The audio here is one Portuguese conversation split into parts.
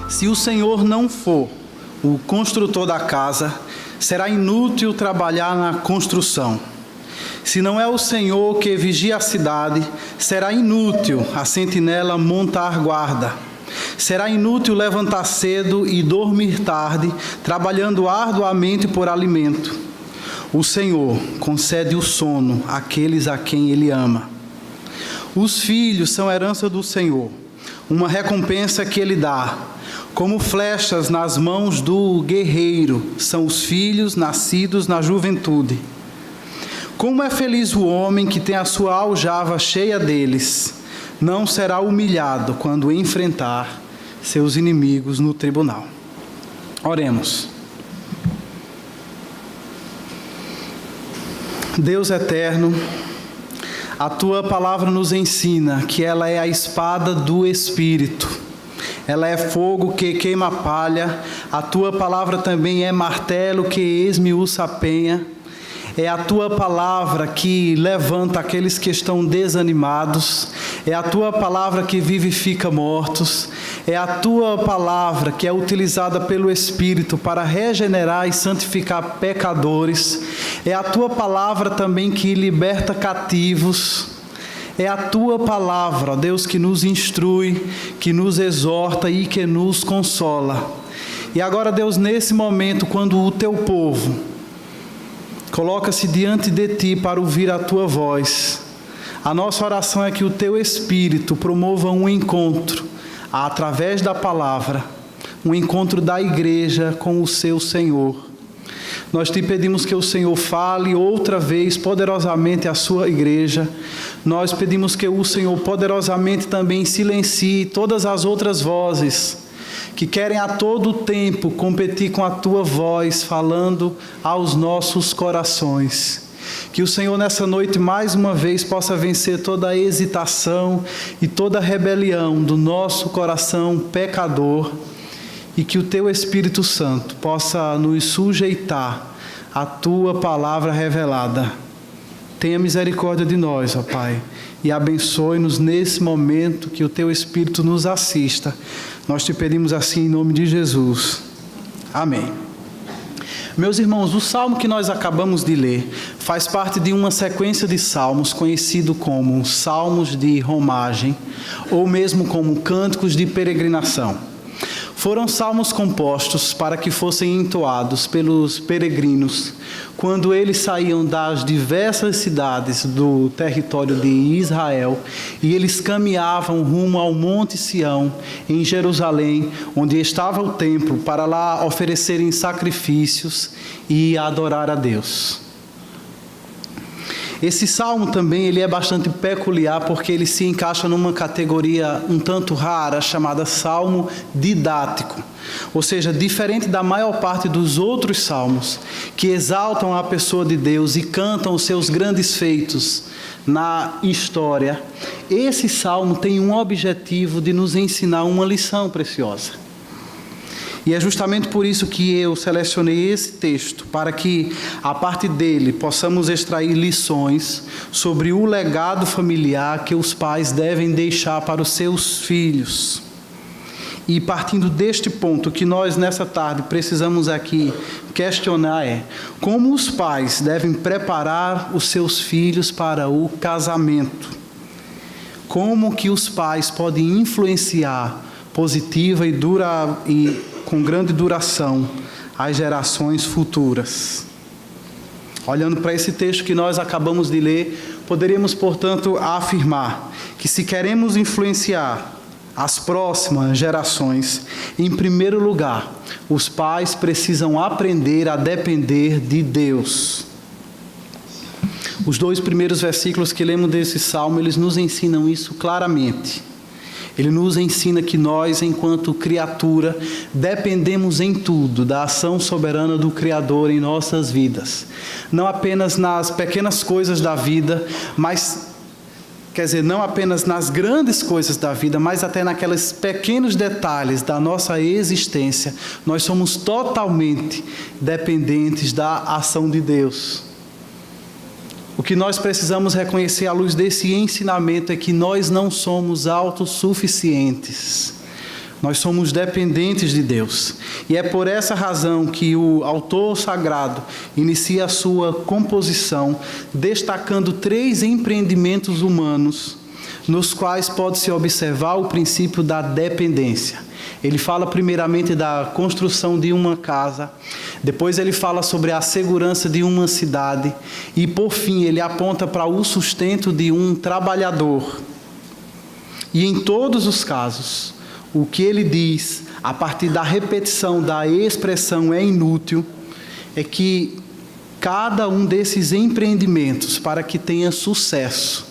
Se o Senhor não for o construtor da casa, será inútil trabalhar na construção. Se não é o Senhor que vigia a cidade, será inútil a sentinela montar guarda. Será inútil levantar cedo e dormir tarde, trabalhando arduamente por alimento. O Senhor concede o sono àqueles a quem Ele ama. Os filhos são herança do Senhor, uma recompensa que Ele dá. Como flechas nas mãos do guerreiro, são os filhos nascidos na juventude. Como é feliz o homem que tem a sua aljava cheia deles. Não será humilhado quando enfrentar seus inimigos no tribunal. Oremos. Deus eterno, a Tua palavra nos ensina que ela é a espada do Espírito. Ela é fogo que queima a palha. A Tua palavra também é martelo que esmiuça a penha. É a Tua palavra que levanta aqueles que estão desanimados. É a Tua palavra que vivifica mortos. É a Tua palavra que é utilizada pelo Espírito para regenerar e santificar pecadores. É a Tua palavra também que liberta cativos. É a Tua palavra, ó Deus, que nos instrui, que nos exorta e que nos consola. E agora, Deus, nesse momento, quando o Teu povo coloca-se diante de Ti para ouvir a Tua voz, a nossa oração é que o Teu Espírito promova um encontro, através da palavra, um encontro da igreja com o seu Senhor. Nós Te pedimos que o Senhor fale outra vez poderosamente à sua igreja. Nós pedimos que o Senhor poderosamente também silencie todas as outras vozes que querem a todo tempo competir com a Tua voz, falando aos nossos corações. Que o Senhor nessa noite mais uma vez possa vencer toda a hesitação e toda a rebelião do nosso coração pecador, e que o Teu Espírito Santo possa nos sujeitar à Tua palavra revelada. Tenha misericórdia de nós, ó Pai, e abençoe-nos nesse momento, que o Teu Espírito nos assista. Nós Te pedimos assim em nome de Jesus. Amém. Meus irmãos, o salmo que nós acabamos de ler faz parte de uma sequência de salmos conhecido como salmos de romagem, ou mesmo como cânticos de peregrinação. Foram salmos compostos para que fossem entoados pelos peregrinos quando eles saíam das diversas cidades do território de Israel e eles caminhavam rumo ao Monte Sião, em Jerusalém, onde estava o templo, para lá oferecerem sacrifícios e adorar a Deus. Esse salmo também ele é bastante peculiar porque ele se encaixa numa categoria um tanto rara chamada salmo didático. Ou seja, diferente da maior parte dos outros salmos que exaltam a pessoa de Deus e cantam os seus grandes feitos na história, esse salmo tem um objetivo de nos ensinar uma lição preciosa. E é justamente por isso que eu selecionei esse texto, para que, a partir dele, possamos extrair lições sobre o legado familiar que os pais devem deixar para os seus filhos. E partindo deste ponto, que nós nessa tarde precisamos aqui questionar é: como os pais devem preparar os seus filhos para o casamento? Como que os pais podem influenciar positiva e com grande duração às gerações futuras? Olhando para esse texto que nós acabamos de ler, poderíamos, portanto, afirmar que se queremos influenciar as próximas gerações, em primeiro lugar, os pais precisam aprender a depender de Deus. Os 2 primeiros versículos que lemos desse salmo, eles nos ensinam isso claramente. Ele nos ensina que nós, enquanto criatura, dependemos em tudo da ação soberana do Criador em nossas vidas. Não apenas nas pequenas coisas da vida, não apenas nas grandes coisas da vida, mas até naqueles pequenos detalhes da nossa existência. Nós somos totalmente dependentes da ação de Deus. O que nós precisamos reconhecer à luz desse ensinamento é que nós não somos autossuficientes. Nós somos dependentes de Deus. E é por essa razão que o autor sagrado inicia a sua composição destacando 3 empreendimentos humanos nos quais pode-se observar o princípio da dependência. Ele fala primeiramente da construção de uma casa, depois ele fala sobre a segurança de uma cidade e, por fim, ele aponta para o sustento de um trabalhador. E em todos os casos, o que ele diz, a partir da repetição da expressão é inútil, é que cada um desses empreendimentos, para que tenha sucesso,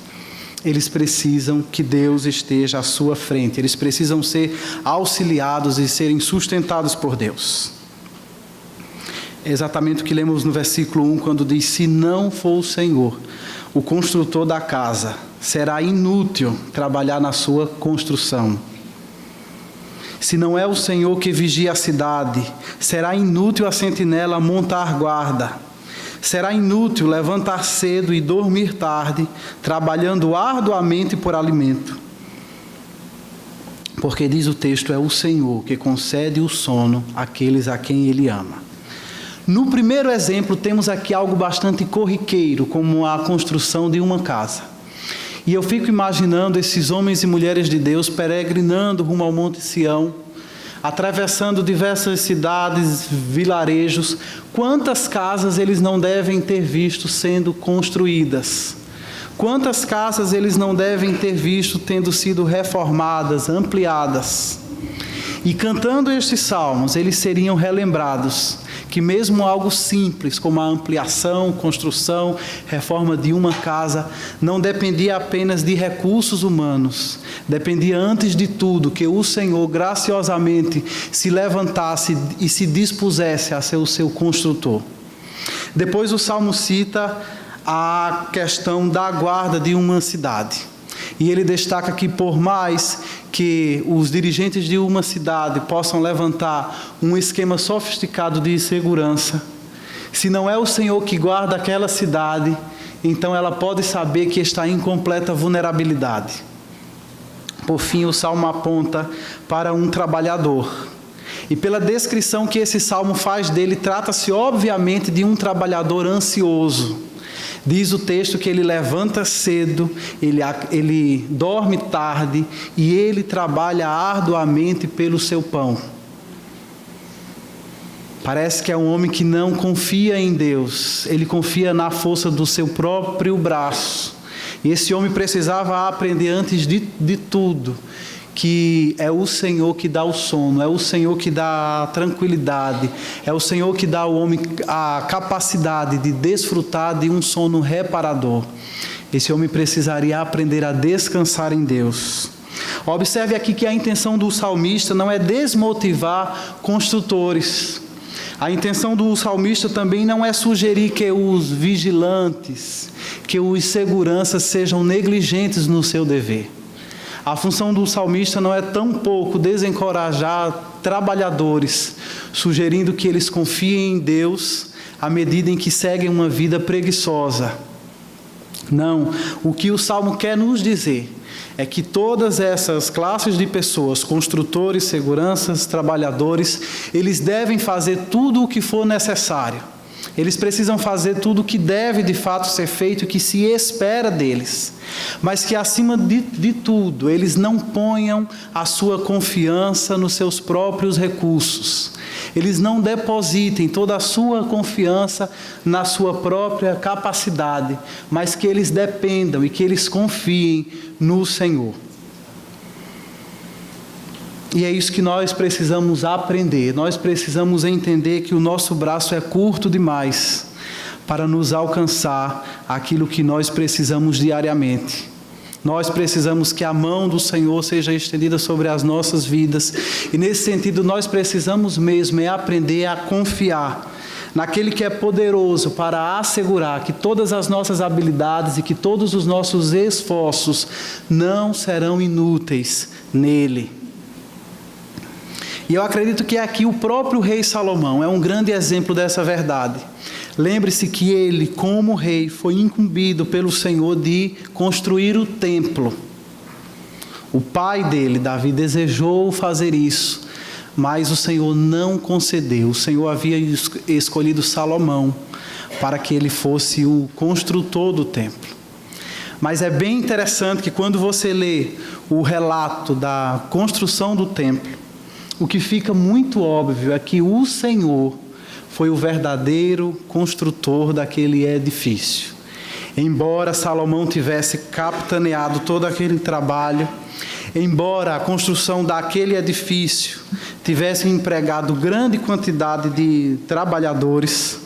eles precisam que Deus esteja à sua frente. Eles precisam ser auxiliados e serem sustentados por Deus. É exatamente o que lemos no versículo 1, quando diz: se não for o Senhor, o construtor da casa, será inútil trabalhar na sua construção. Se não é o Senhor que vigia a cidade, será inútil a sentinela montar guarda. Será inútil levantar cedo e dormir tarde, trabalhando arduamente por alimento. Porque diz o texto, é o Senhor que concede o sono àqueles a quem Ele ama. No primeiro exemplo, temos aqui algo bastante corriqueiro, como a construção de uma casa. E eu fico imaginando esses homens e mulheres de Deus peregrinando rumo ao Monte Sião, atravessando diversas cidades, vilarejos. Quantas casas eles não devem ter visto sendo construídas? Quantas casas eles não devem ter visto tendo sido reformadas, ampliadas? E cantando estes salmos, eles seriam relembrados que mesmo algo simples, como a ampliação, construção, reforma de uma casa, não dependia apenas de recursos humanos, dependia antes de tudo que o Senhor graciosamente se levantasse e se dispusesse a ser o seu construtor. Depois o Salmo cita a questão da guarda de uma cidade. E ele destaca que por mais que os dirigentes de uma cidade possam levantar um esquema sofisticado de segurança, se não é o Senhor que guarda aquela cidade, então ela pode saber que está em completa vulnerabilidade. Por fim, o Salmo aponta para um trabalhador. E pela descrição que esse Salmo faz dele, trata-se obviamente de um trabalhador ansioso. Diz o texto que ele levanta cedo, ele dorme tarde e ele trabalha arduamente pelo seu pão. Parece que é um homem que não confia em Deus, ele confia na força do seu próprio braço. E esse homem precisava aprender antes de tudo que é o Senhor que dá o sono, é o Senhor que dá a tranquilidade, é o Senhor que dá ao homem a capacidade de desfrutar de um sono reparador. Esse homem precisaria aprender a descansar em Deus. Observe aqui que a intenção do salmista não é desmotivar construtores. A intenção do salmista também não é sugerir que os vigilantes, que os seguranças sejam negligentes no seu dever. A função do salmista não é tampouco desencorajar trabalhadores, sugerindo que eles confiem em Deus à medida em que seguem uma vida preguiçosa. Não, o que o Salmo quer nos dizer é que todas essas classes de pessoas, construtores, seguranças, trabalhadores, eles devem fazer tudo o que for necessário. Eles precisam fazer tudo o que deve de fato ser feito e que se espera deles. Mas que acima de tudo, eles não ponham a sua confiança nos seus próprios recursos. Eles não depositem toda a sua confiança na sua própria capacidade, mas que eles dependam e que eles confiem no Senhor. E é isso que nós precisamos aprender. Nós precisamos entender que o nosso braço é curto demais para nos alcançar aquilo que nós precisamos diariamente. Nós precisamos que a mão do Senhor seja estendida sobre as nossas vidas. E nesse sentido, nós precisamos mesmo aprender a confiar naquele que é poderoso para assegurar que todas as nossas habilidades e que todos os nossos esforços não serão inúteis nele. E eu acredito que aqui o próprio rei Salomão é um grande exemplo dessa verdade. Lembre-se que ele, como rei, foi incumbido pelo Senhor de construir o templo. O pai dele, Davi, desejou fazer isso, mas o Senhor não concedeu. O Senhor havia escolhido Salomão para que ele fosse o construtor do templo. Mas é bem interessante que quando você lê o relato da construção do templo, o que fica muito óbvio é que o Senhor foi o verdadeiro construtor daquele edifício. Embora Salomão tivesse capitaneado todo aquele trabalho, embora a construção daquele edifício tivesse empregado grande quantidade de trabalhadores,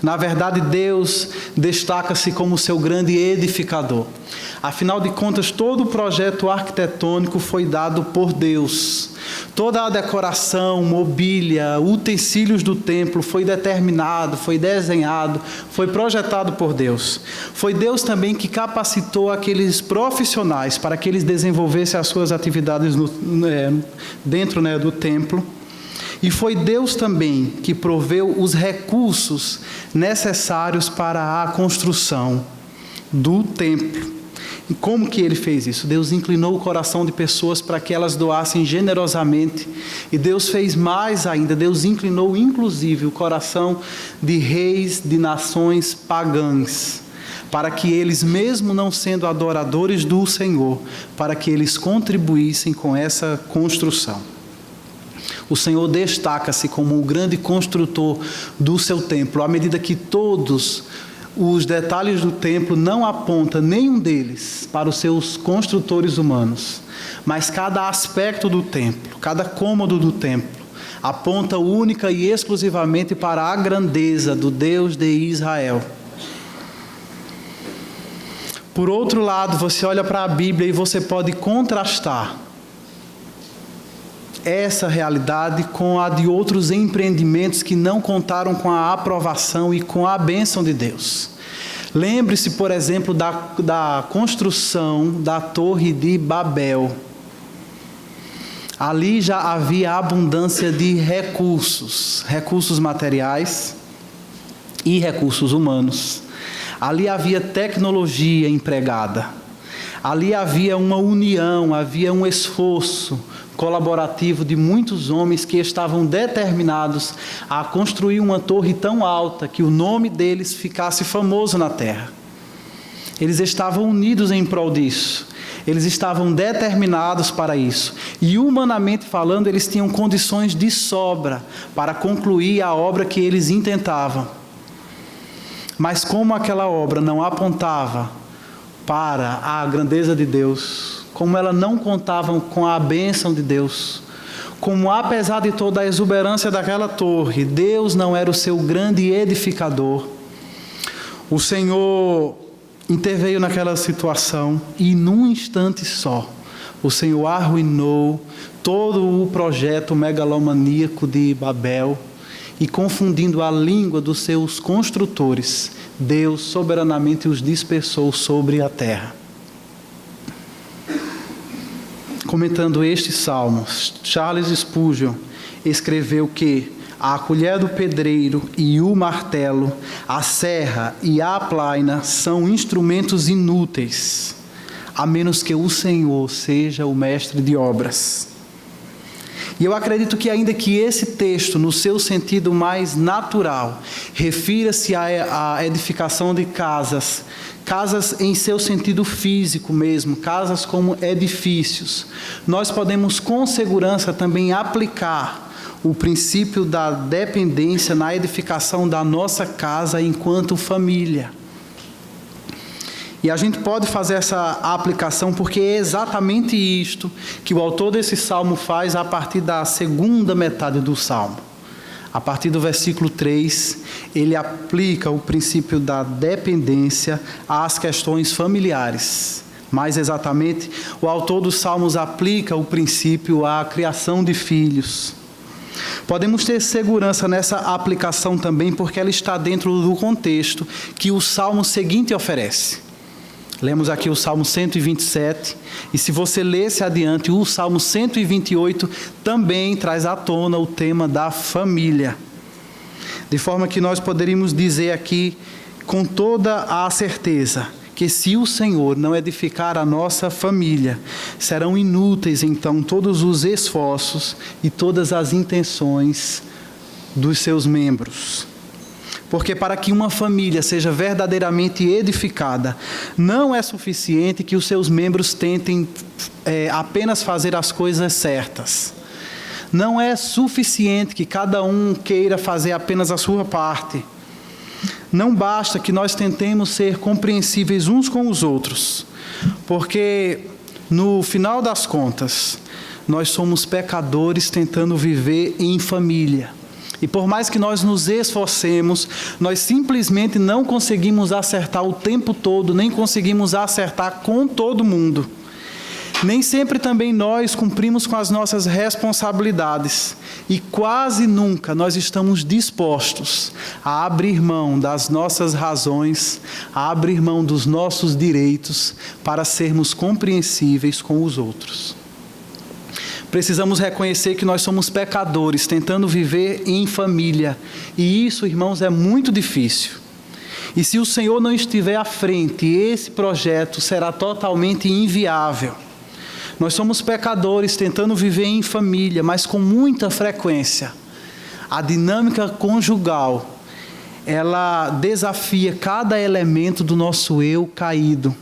na verdade Deus destaca-se como seu grande edificador. Afinal de contas, todo o projeto arquitetônico foi dado por Deus. Toda a decoração, mobília, utensílios do templo foi determinado, foi desenhado, foi projetado por Deus. Foi Deus também que capacitou aqueles profissionais para que eles desenvolvessem as suas atividades dentro do templo. E foi Deus também que proveu os recursos necessários para a construção do templo. E como que ele fez isso? Deus inclinou o coração de pessoas para que elas doassem generosamente. E Deus fez mais ainda. Deus inclinou inclusive o coração de reis de nações pagãs, para que eles, mesmo não sendo adoradores do Senhor, para que eles contribuíssem com essa construção. O Senhor destaca-se como o grande construtor do seu templo, à medida que todos os detalhes do templo não apontam nenhum deles para os seus construtores humanos, mas cada aspecto do templo, cada cômodo do templo, aponta única e exclusivamente para a grandeza do Deus de Israel. Por outro lado, você olha para a Bíblia e você pode contrastar essa realidade com a de outros empreendimentos que não contaram com a aprovação e com a bênção de Deus. Lembre-se, por exemplo, da construção da Torre de Babel. Ali já havia abundância de recursos materiais e recursos humanos. Ali havia tecnologia empregada. Ali havia uma união, havia um esforço colaborativo de muitos homens que estavam determinados a construir uma torre tão alta que o nome deles ficasse famoso na terra. Eles estavam unidos em prol disso. Eles estavam determinados para isso. E humanamente falando, eles tinham condições de sobra para concluir a obra que eles intentavam. Mas como aquela obra não apontava para a grandeza de Deus, como ela não contava com a bênção de Deus, como apesar de toda a exuberância daquela torre, Deus não era o seu grande edificador, o Senhor interveio naquela situação e num instante só, o Senhor arruinou todo o projeto megalomaníaco de Babel e confundindo a língua dos seus construtores, Deus soberanamente os dispersou sobre a terra. Comentando este salmo, Charles Spurgeon escreveu que a colher do pedreiro e o martelo, a serra e a plaina são instrumentos inúteis, a menos que o Senhor seja o mestre de obras. E eu acredito que ainda que esse texto, no seu sentido mais natural, refira-se à edificação de casas em seu sentido físico mesmo, casas como edifícios, nós podemos com segurança também aplicar o princípio da dependência na edificação da nossa casa enquanto família. E a gente pode fazer essa aplicação porque é exatamente isto que o autor desse salmo faz a partir da segunda metade do salmo. A partir do versículo 3, ele aplica o princípio da dependência às questões familiares. Mais exatamente, o autor dos salmos aplica o princípio à criação de filhos. Podemos ter segurança nessa aplicação também porque ela está dentro do contexto que o salmo seguinte oferece. Lemos aqui o Salmo 127, e se você lesse adiante, o Salmo 128 também traz à tona o tema da família. De forma que nós poderíamos dizer aqui, com toda a certeza, que se o Senhor não edificar a nossa família, serão inúteis então todos os esforços e todas as intenções dos seus membros. Porque para que uma família seja verdadeiramente edificada, não é suficiente que os seus membros tentem apenas fazer as coisas certas. Não é suficiente que cada um queira fazer apenas a sua parte. Não basta que nós tentemos ser compreensíveis uns com os outros, porque no final das contas, nós somos pecadores tentando viver em família. E por mais que nós nos esforcemos, nós simplesmente não conseguimos acertar o tempo todo, nem conseguimos acertar com todo mundo. Nem sempre também nós cumprimos com as nossas responsabilidades e quase nunca nós estamos dispostos a abrir mão das nossas razões, a abrir mão dos nossos direitos para sermos compreensíveis com os outros. Precisamos reconhecer que nós somos pecadores tentando viver em família e isso, irmãos, é muito difícil. E se o Senhor não estiver à frente, esse projeto será totalmente inviável. Nós somos pecadores tentando viver em família, mas com muita frequência. A dinâmica conjugal, ela desafia cada elemento do nosso eu caído.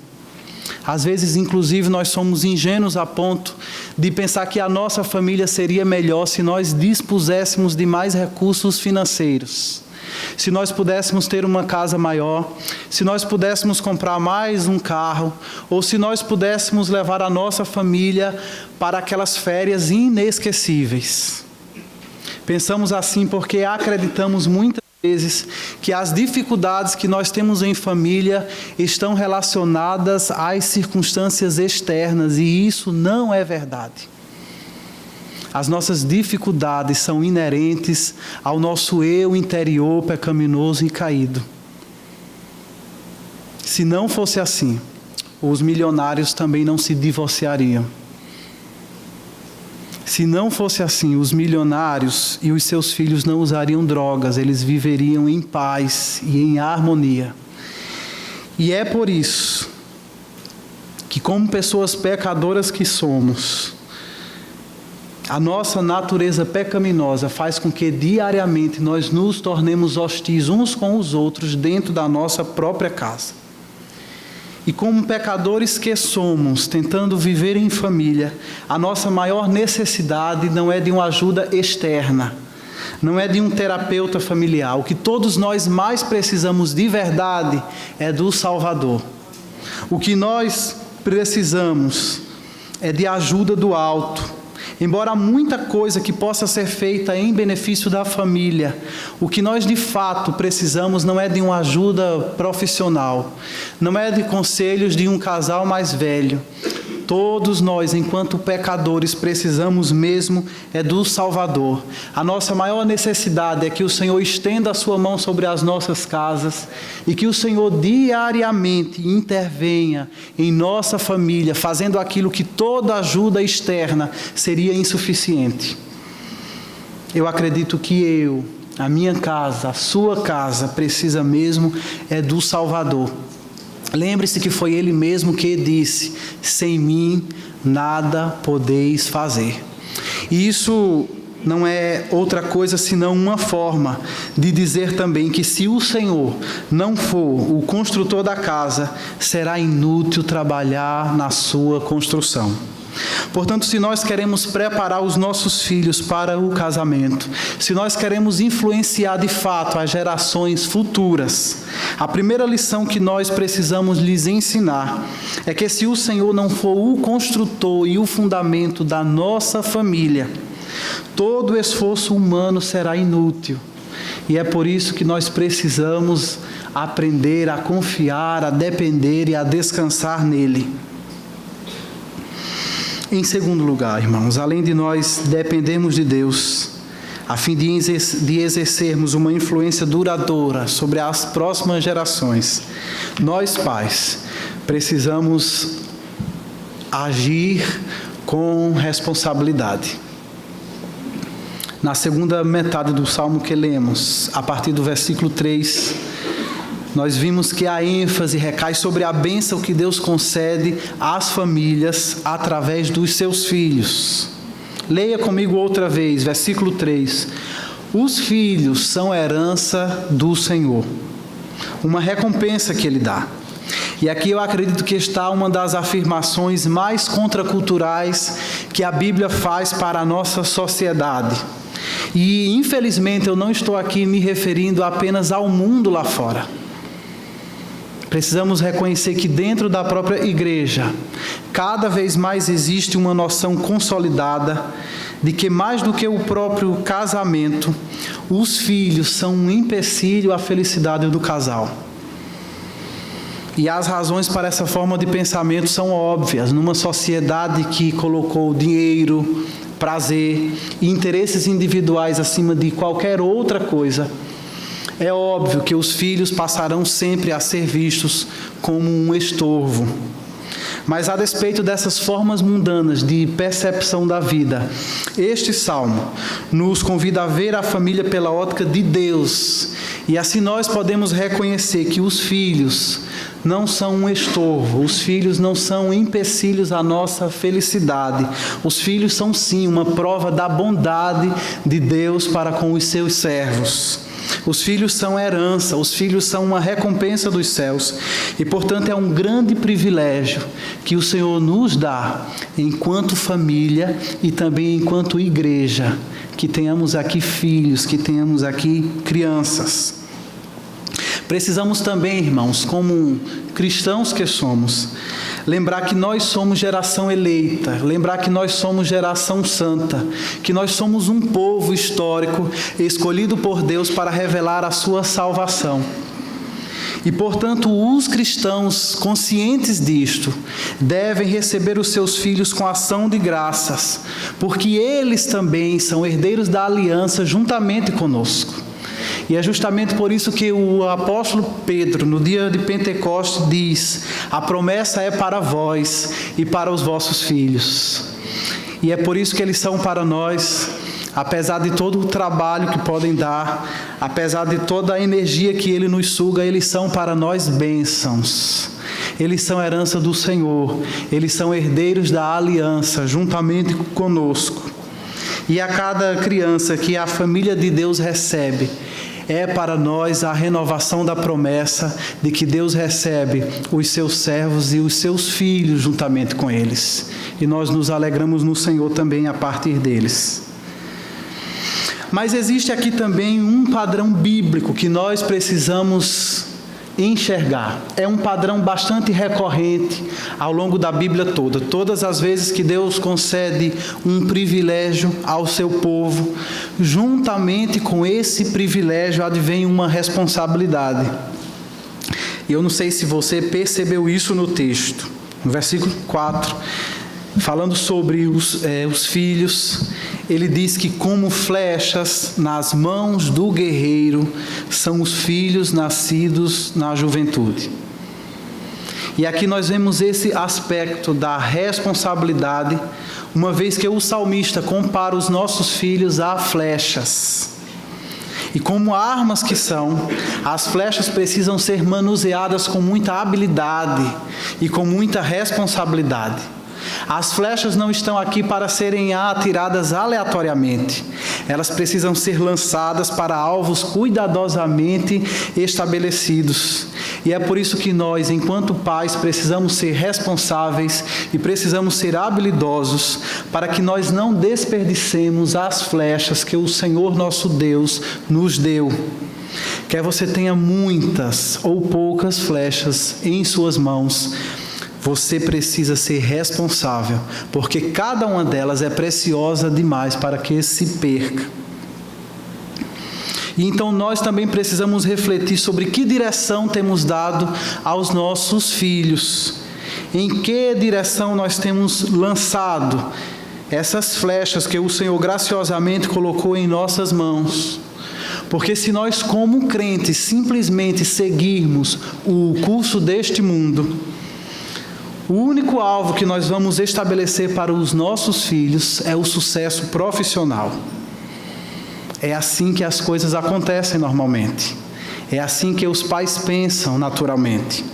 Às vezes, inclusive, nós somos ingênuos a ponto de pensar que a nossa família seria melhor se nós dispuséssemos de mais recursos financeiros. Se nós pudéssemos ter uma casa maior, se nós pudéssemos comprar mais um carro, ou se nós pudéssemos levar a nossa família para aquelas férias inesquecíveis. Pensamos assim porque acreditamos muitas vezes que as dificuldades que nós temos em família estão relacionadas às circunstâncias externas, e isso não é verdade. As nossas dificuldades são inerentes ao nosso eu interior pecaminoso e caído. Se não fosse assim, os milionários também não se divorciariam. Se não fosse assim, os milionários e os seus filhos não usariam drogas, eles viveriam em paz e em harmonia. E é por isso que, como pessoas pecadoras que somos, a nossa natureza pecaminosa faz com que diariamente nós nos tornemos hostis uns com os outros dentro da nossa própria casa. E como pecadores que somos, tentando viver em família, a nossa maior necessidade não é de uma ajuda externa, não é de um terapeuta familiar. O que todos nós mais precisamos de verdade é do Salvador. O que nós precisamos é de ajuda do alto. Embora muita coisa que possa ser feita em benefício da família, o que nós de fato precisamos não é de uma ajuda profissional, não é de conselhos de um casal mais velho. Todos nós, enquanto pecadores, precisamos mesmo é do Salvador. A nossa maior necessidade é que o Senhor estenda a sua mão sobre as nossas casas e que o Senhor diariamente intervenha em nossa família, fazendo aquilo que toda ajuda externa seria insuficiente. Eu acredito que a minha casa, a sua casa, precisa mesmo é do Salvador. Lembre-se que foi Ele mesmo que disse: sem mim nada podeis fazer. E isso não é outra coisa senão uma forma de dizer também que se o Senhor não for o construtor da casa, será inútil trabalhar na sua construção. Portanto, se nós queremos preparar os nossos filhos para o casamento, se nós queremos influenciar de fato as gerações futuras, a primeira lição que nós precisamos lhes ensinar é que se o Senhor não for o construtor e o fundamento da nossa família, todo esforço humano será inútil. E é por isso que nós precisamos aprender a confiar, a depender e a descansar nele. Em segundo lugar, irmãos, além de nós dependermos de Deus, a fim de exercermos uma influência duradoura sobre as próximas gerações, nós, pais, precisamos agir com responsabilidade. Na segunda metade do Salmo que lemos, a partir do versículo 3, nós vimos que a ênfase recai sobre a bênção que Deus concede às famílias através dos seus filhos. Leia comigo outra vez, versículo 3. Os filhos são herança do Senhor, uma recompensa que Ele dá. E aqui eu acredito que está uma das afirmações mais contraculturais que a Bíblia faz para a nossa sociedade. E, infelizmente, eu não estou aqui me referindo apenas ao mundo lá fora. Precisamos reconhecer que dentro da própria igreja, cada vez mais existe uma noção consolidada de que mais do que o próprio casamento, os filhos são um empecilho à felicidade do casal. E as razões para essa forma de pensamento são óbvias. Numa sociedade que colocou dinheiro, prazer e interesses individuais acima de qualquer outra coisa, é óbvio que os filhos passarão sempre a ser vistos como um estorvo. Mas a despeito dessas formas mundanas de percepção da vida, este salmo nos convida a ver a família pela ótica de Deus. E assim nós podemos reconhecer que os filhos não são um estorvo, os filhos não são empecilhos à nossa felicidade. Os filhos são sim uma prova da bondade de Deus para com os seus servos. Os filhos são herança, os filhos são uma recompensa dos céus. E, portanto, é um grande privilégio que o Senhor nos dá, enquanto família e também enquanto igreja, que tenhamos aqui filhos, que tenhamos aqui crianças. Precisamos também, irmãos, como cristãos que somos, lembrar que nós somos geração eleita, lembrar que nós somos geração santa, que nós somos um povo histórico escolhido por Deus para revelar a sua salvação. E, portanto, os cristãos conscientes disto devem receber os seus filhos com ação de graças, porque eles também são herdeiros da aliança juntamente conosco. E é justamente por isso que o apóstolo Pedro, no dia de Pentecostes, diz: a promessa é para vós e para os vossos filhos. E é por isso que eles são para nós, apesar de todo o trabalho que podem dar, apesar de toda a energia que Ele nos suga, eles são para nós bênçãos. Eles são herança do Senhor, eles são herdeiros da aliança juntamente conosco. E a cada criança que a família de Deus recebe, é para nós a renovação da promessa de que Deus recebe os seus servos e os seus filhos juntamente com eles. E nós nos alegramos no Senhor também a partir deles. Mas existe aqui também um padrão bíblico que nós precisamos enxergar. É um padrão bastante recorrente ao longo da Bíblia toda. Todas as vezes que Deus concede um privilégio ao seu povo, juntamente com esse privilégio advém uma responsabilidade. E eu não sei se você percebeu isso no texto. No versículo 4, falando sobre os filhos, ele diz que como flechas nas mãos do guerreiro são os filhos nascidos na juventude. E aqui nós vemos esse aspecto da responsabilidade, uma vez que o salmista compara os nossos filhos a flechas. E como armas que são, as flechas precisam ser manuseadas com muita habilidade e com muita responsabilidade. As flechas não estão aqui para serem atiradas aleatoriamente. Elas precisam ser lançadas para alvos cuidadosamente estabelecidos. E é por isso que nós, enquanto pais, precisamos ser responsáveis e precisamos ser habilidosos para que nós não desperdicemos as flechas que o Senhor nosso Deus nos deu. Quer você tenha muitas ou poucas flechas em suas mãos, você precisa ser responsável, porque cada uma delas é preciosa demais para que se perca. E então nós também precisamos refletir sobre que direção temos dado aos nossos filhos. Em que direção nós temos lançado essas flechas que o Senhor graciosamente colocou em nossas mãos. Porque se nós, como crentes, simplesmente seguirmos o curso deste mundo, o único alvo que nós vamos estabelecer para os nossos filhos é o sucesso profissional. É assim que as coisas acontecem normalmente. É assim que os pais pensam naturalmente.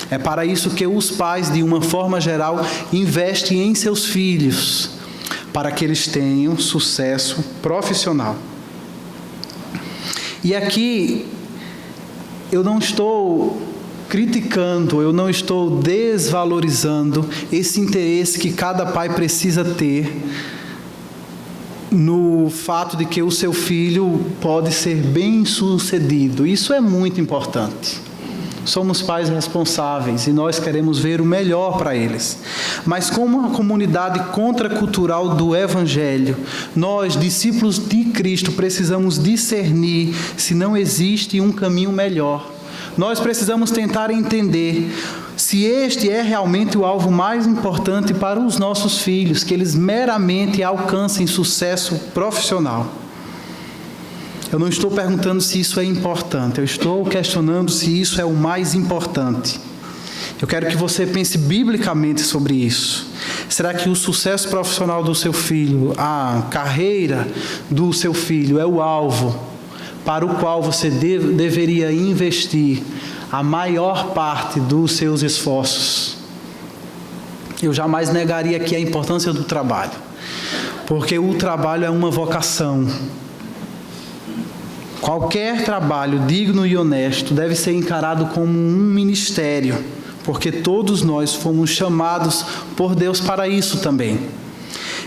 É para isso que os pais, de uma forma geral, investem em seus filhos, para que eles tenham sucesso profissional. E aqui eu não estou criticando, eu não estou desvalorizando esse interesse que cada pai precisa ter no fato de que o seu filho pode ser bem-sucedido. Isso é muito importante. Somos pais responsáveis e nós queremos ver o melhor para eles. Mas como uma comunidade contracultural do Evangelho, nós, discípulos de Cristo, precisamos discernir se não existe um caminho melhor. Nós precisamos tentar entender se este é realmente o alvo mais importante para os nossos filhos, que eles meramente alcancem sucesso profissional. Eu não estou perguntando se isso é importante, eu estou questionando se isso é o mais importante. Eu quero que você pense biblicamente sobre isso. Será que o sucesso profissional do seu filho, a carreira do seu filho é o alvo para o qual você deveria investir a maior parte dos seus esforços? Eu jamais negaria aqui a importância do trabalho, porque o trabalho é uma vocação. Qualquer trabalho digno e honesto deve ser encarado como um ministério, porque todos nós fomos chamados por Deus para isso também.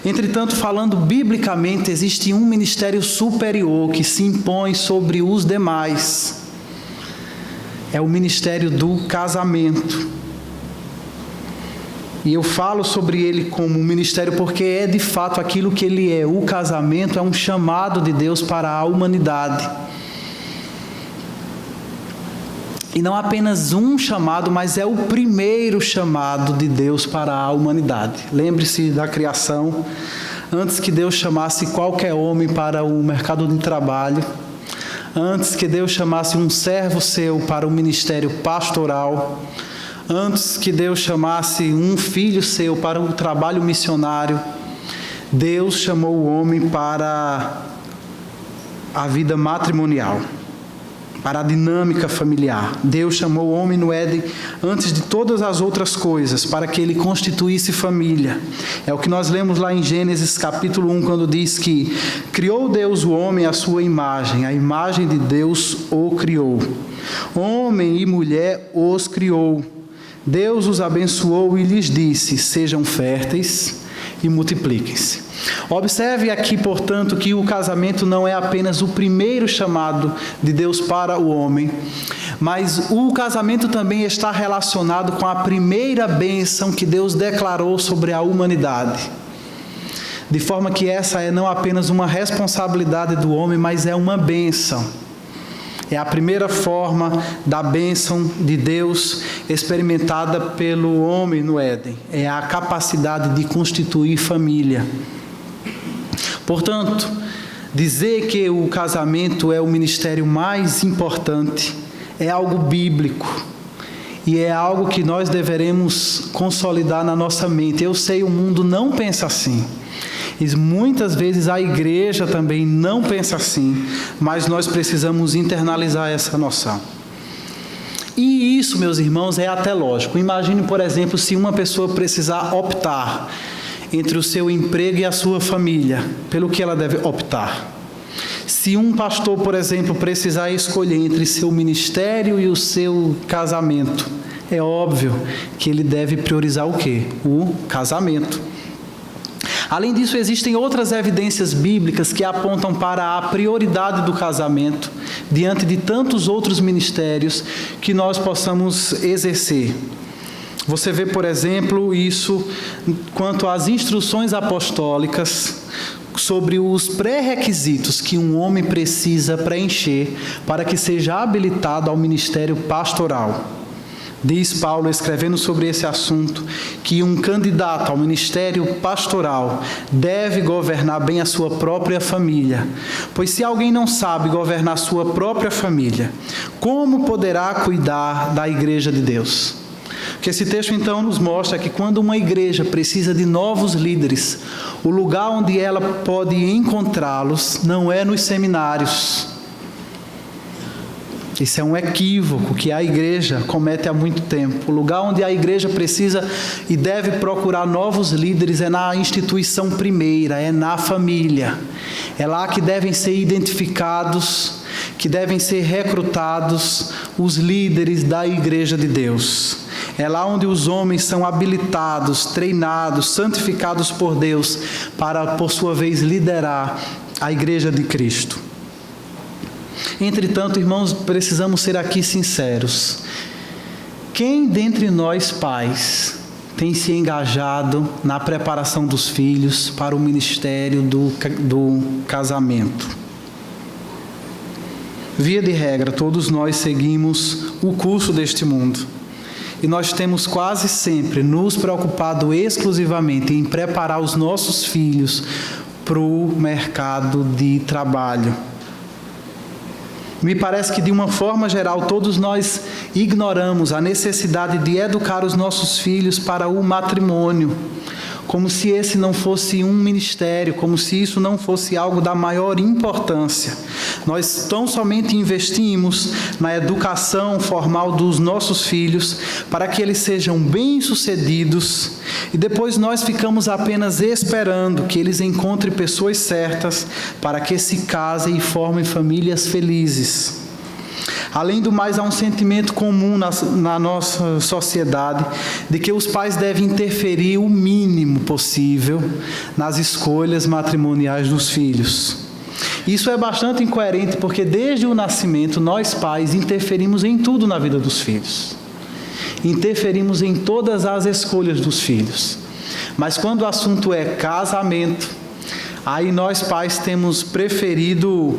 Entretanto, falando biblicamente, existe um ministério superior que se impõe sobre os demais. É o ministério do casamento. E eu falo sobre ele como um ministério porque é de fato aquilo que ele é. O casamento é um chamado de Deus para a humanidade. E não apenas um chamado, mas é o primeiro chamado de Deus para a humanidade. Lembre-se da criação. Antes que Deus chamasse qualquer homem para o mercado de trabalho, antes que Deus chamasse um servo seu para o ministério pastoral, antes que Deus chamasse um filho seu para o trabalho missionário, Deus chamou o homem para a vida matrimonial, para a dinâmica familiar. Deus chamou o homem no Éden antes de todas as outras coisas, para que ele constituísse família. É o que nós lemos lá em Gênesis capítulo 1, quando diz que criou Deus o homem à sua imagem, a imagem de Deus o criou. Homem e mulher os criou. Deus os abençoou e lhes disse: sejam férteis e multipliquem-se. Observe aqui, portanto, que o casamento não é apenas o primeiro chamado de Deus para o homem, mas o casamento também está relacionado com a primeira bênção que Deus declarou sobre a humanidade. De forma que essa é não apenas uma responsabilidade do homem, mas é uma bênção. É a primeira forma da bênção de Deus experimentada pelo homem no Éden. É a capacidade de constituir família. Portanto, dizer que o casamento é o ministério mais importante é algo bíblico. E é algo que nós deveremos consolidar na nossa mente. Eu sei, o mundo não pensa assim. E muitas vezes a igreja também não pensa assim, mas nós precisamos internalizar essa noção. E isso, meus irmãos, é até lógico. Imagine, por exemplo, se uma pessoa precisar optar entre o seu emprego e a sua família, pelo que ela deve optar. Se um pastor, por exemplo, precisar escolher entre seu ministério e o seu casamento, é óbvio que ele deve priorizar o quê? O casamento. Além disso, existem outras evidências bíblicas que apontam para a prioridade do casamento diante de tantos outros ministérios que nós possamos exercer. Você vê, por exemplo, isso quanto às instruções apostólicas sobre os pré-requisitos que um homem precisa preencher para que seja habilitado ao ministério pastoral. Diz Paulo, escrevendo sobre esse assunto, que um candidato ao ministério pastoral deve governar bem a sua própria família. Pois se alguém não sabe governar a sua própria família, como poderá cuidar da igreja de Deus? O que esse texto então nos mostra é que quando uma igreja precisa de novos líderes, o lugar onde ela pode encontrá-los não é nos seminários. Isso é um equívoco que a igreja comete há muito tempo. O lugar onde a igreja precisa e deve procurar novos líderes é na instituição primeira, é na família. É lá que devem ser identificados, que devem ser recrutados os líderes da igreja de Deus. É lá onde os homens são habilitados, treinados, santificados por Deus para, por sua vez, liderar a igreja de Cristo. Entretanto, irmãos, precisamos ser aqui sinceros. Quem dentre nós pais tem se engajado na preparação dos filhos para o ministério do casamento? Via de regra, todos nós seguimos o curso deste mundo. E nós temos quase sempre nos preocupado exclusivamente em preparar os nossos filhos para o mercado de trabalho. Me parece que, de uma forma geral, todos nós ignoramos a necessidade de educar os nossos filhos para o matrimônio, como se esse não fosse um ministério, como se isso não fosse algo da maior importância. Nós tão somente investimos na educação formal dos nossos filhos para que eles sejam bem-sucedidos e depois nós ficamos apenas esperando que eles encontrem pessoas certas para que se casem e formem famílias felizes. Além do mais, há um sentimento comum na nossa sociedade de que os pais devem interferir o mínimo possível nas escolhas matrimoniais dos filhos. Isso é bastante incoerente porque desde o nascimento nós pais interferimos em tudo na vida dos filhos. Interferimos em todas as escolhas dos filhos. Mas quando o assunto é casamento, aí nós pais temos preferido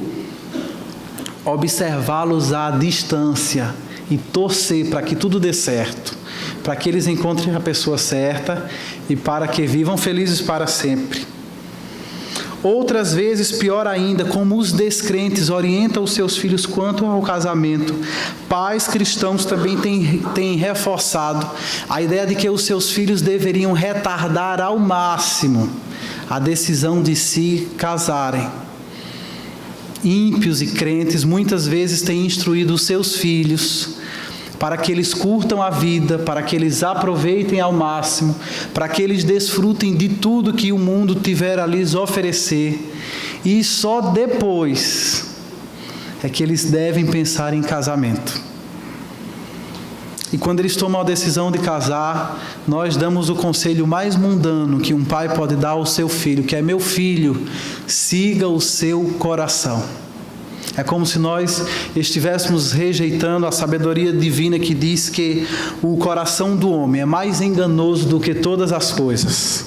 observá-los à distância e torcer para que tudo dê certo, para que eles encontrem a pessoa certa e para que vivam felizes para sempre. Outras vezes, pior ainda, como os descrentes orientam os seus filhos quanto ao casamento, pais cristãos também têm reforçado a ideia de que os seus filhos deveriam retardar ao máximo a decisão de se casarem. Ímpios e crentes muitas vezes têm instruído os seus filhos para que eles curtam a vida, para que eles aproveitem ao máximo, para que eles desfrutem de tudo que o mundo tiver a lhes oferecer, e só depois é que eles devem pensar em casamento. E quando eles tomam a decisão de casar, nós damos o conselho mais mundano que um pai pode dar ao seu filho, que é: meu filho, siga o seu coração. É como se nós estivéssemos rejeitando a sabedoria divina que diz que o coração do homem é mais enganoso do que todas as coisas.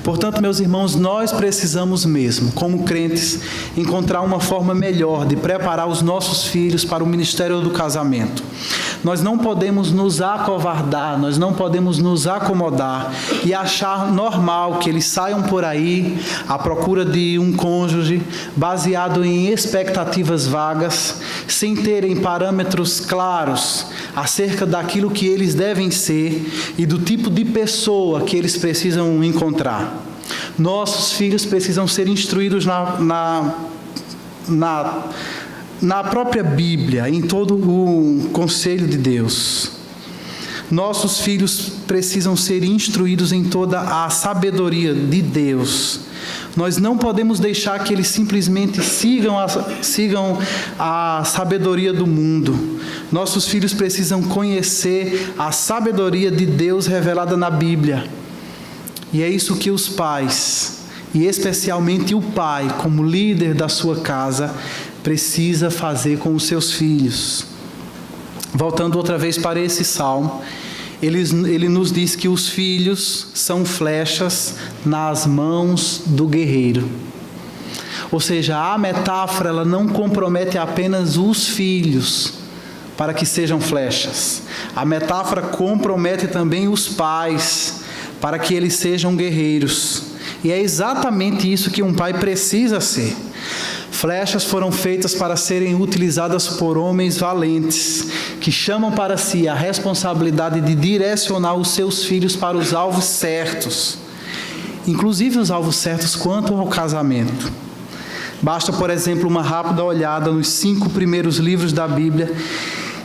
Portanto, meus irmãos, nós precisamos mesmo, como crentes, encontrar uma forma melhor de preparar os nossos filhos para o ministério do casamento. Nós não podemos nos acovardar, nós não podemos nos acomodar e achar normal que eles saiam por aí à procura de um cônjuge baseado em expectativas vagas, sem terem parâmetros claros acerca daquilo que eles devem ser e do tipo de pessoa que eles precisam encontrar. Nossos filhos precisam ser instruídos na própria Bíblia, em todo o conselho de Deus. Nossos filhos precisam ser instruídos em toda a sabedoria de Deus. Nós não podemos deixar que eles simplesmente sigam a sabedoria do mundo. Nossos filhos precisam conhecer a sabedoria de Deus revelada na Bíblia. E é isso que os pais, e especialmente o pai, como líder da sua casa, precisa fazer com os seus filhos. Voltando outra vez para esse salmo, ele nos diz que os filhos são flechas nas mãos do guerreiro. Ou seja, a metáfora ela não compromete apenas os filhos para que sejam flechas. A metáfora compromete também os pais para que eles sejam guerreiros. E é exatamente isso que um pai precisa ser. Flechas foram feitas para serem utilizadas por homens valentes, que chamam para si a responsabilidade de direcionar os seus filhos para os alvos certos, inclusive os alvos certos quanto ao casamento. Basta, por exemplo, uma rápida olhada nos 5 primeiros livros da Bíblia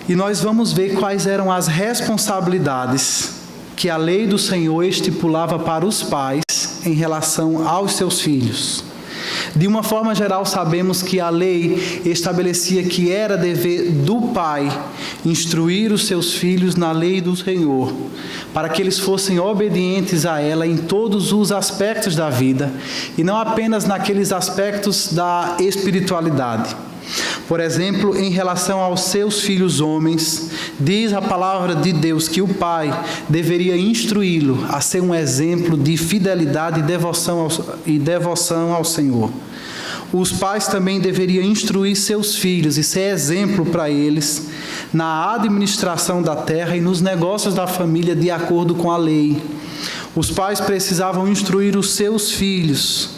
e nós vamos ver quais eram as responsabilidades que a lei do Senhor estipulava para os pais em relação aos seus filhos. De uma forma geral, sabemos que a lei estabelecia que era dever do pai instruir os seus filhos na lei do Senhor, para que eles fossem obedientes a ela em todos os aspectos da vida, e não apenas naqueles aspectos da espiritualidade. Por exemplo, em relação aos seus filhos homens, diz a palavra de Deus que o pai deveria instruí-lo a ser um exemplo de fidelidade e devoção ao Senhor. Os pais também deveriam instruir seus filhos e ser exemplo para eles na administração da terra e nos negócios da família de acordo com a lei. Os pais precisavam instruir os seus filhos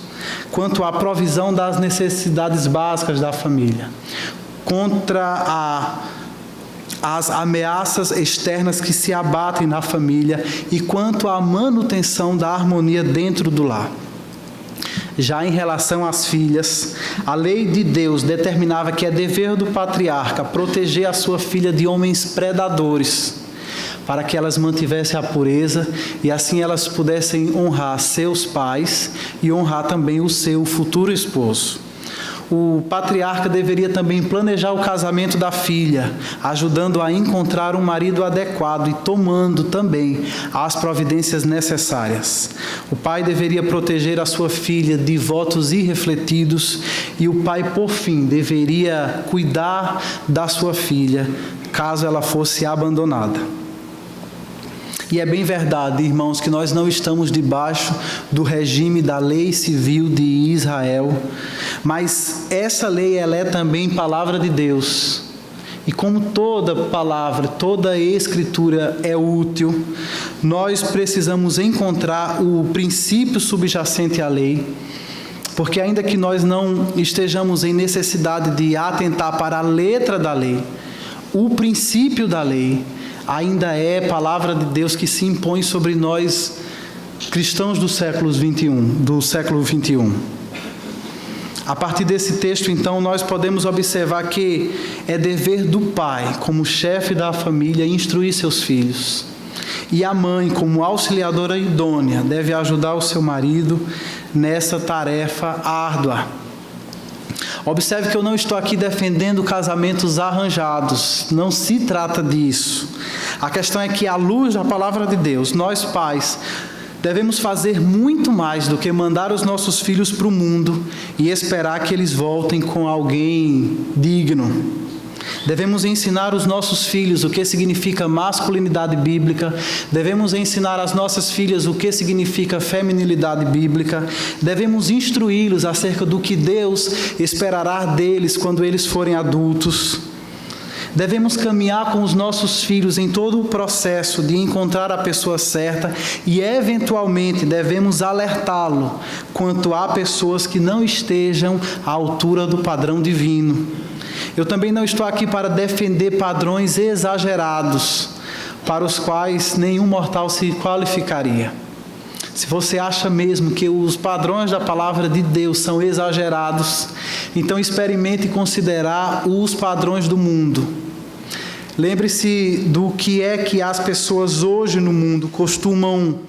quanto à provisão das necessidades básicas da família, contra as ameaças externas que se abatem na família e quanto à manutenção da harmonia dentro do lar. Já em relação às filhas, a lei de Deus determinava que é dever do patriarca proteger a sua filha de homens predadores, para que elas mantivessem a pureza e assim elas pudessem honrar seus pais e honrar também o seu futuro esposo. O patriarca deveria também planejar o casamento da filha, ajudando a encontrar um marido adequado e tomando também as providências necessárias. O pai deveria proteger a sua filha de votos irrefletidos e o pai, por fim, deveria cuidar da sua filha, caso ela fosse abandonada. E é bem verdade, irmãos, que nós não estamos debaixo do regime da lei civil de Israel, mas essa lei ela é também palavra de Deus. E como toda palavra, toda escritura é útil, nós precisamos encontrar o princípio subjacente à lei, porque ainda que nós não estejamos em necessidade de atentar para a letra da lei, o princípio da lei ainda é palavra de Deus que se impõe sobre nós, cristãos do século XXI. A partir desse texto, então, nós podemos observar que é dever do pai, como chefe da família, instruir seus filhos. E a mãe, como auxiliadora idônea, deve ajudar o seu marido nessa tarefa árdua. Observe que eu não estou aqui defendendo casamentos arranjados, não se trata disso. A questão é que, à luz da palavra de Deus, nós pais devemos fazer muito mais do que mandar os nossos filhos para o mundo e esperar que eles voltem com alguém digno. Devemos ensinar os nossos filhos o que significa masculinidade bíblica, devemos ensinar às nossas filhas o que significa feminilidade bíblica, devemos instruí-los acerca do que Deus esperará deles quando eles forem adultos. Devemos caminhar com os nossos filhos em todo o processo de encontrar a pessoa certa e, eventualmente, devemos alertá-lo quanto a pessoas que não estejam à altura do padrão divino. Eu também não estou aqui para defender padrões exagerados, para os quais nenhum mortal se qualificaria. Se você acha mesmo que os padrões da palavra de Deus são exagerados, então experimente considerar os padrões do mundo. Lembre-se do que é que as pessoas hoje no mundo costumam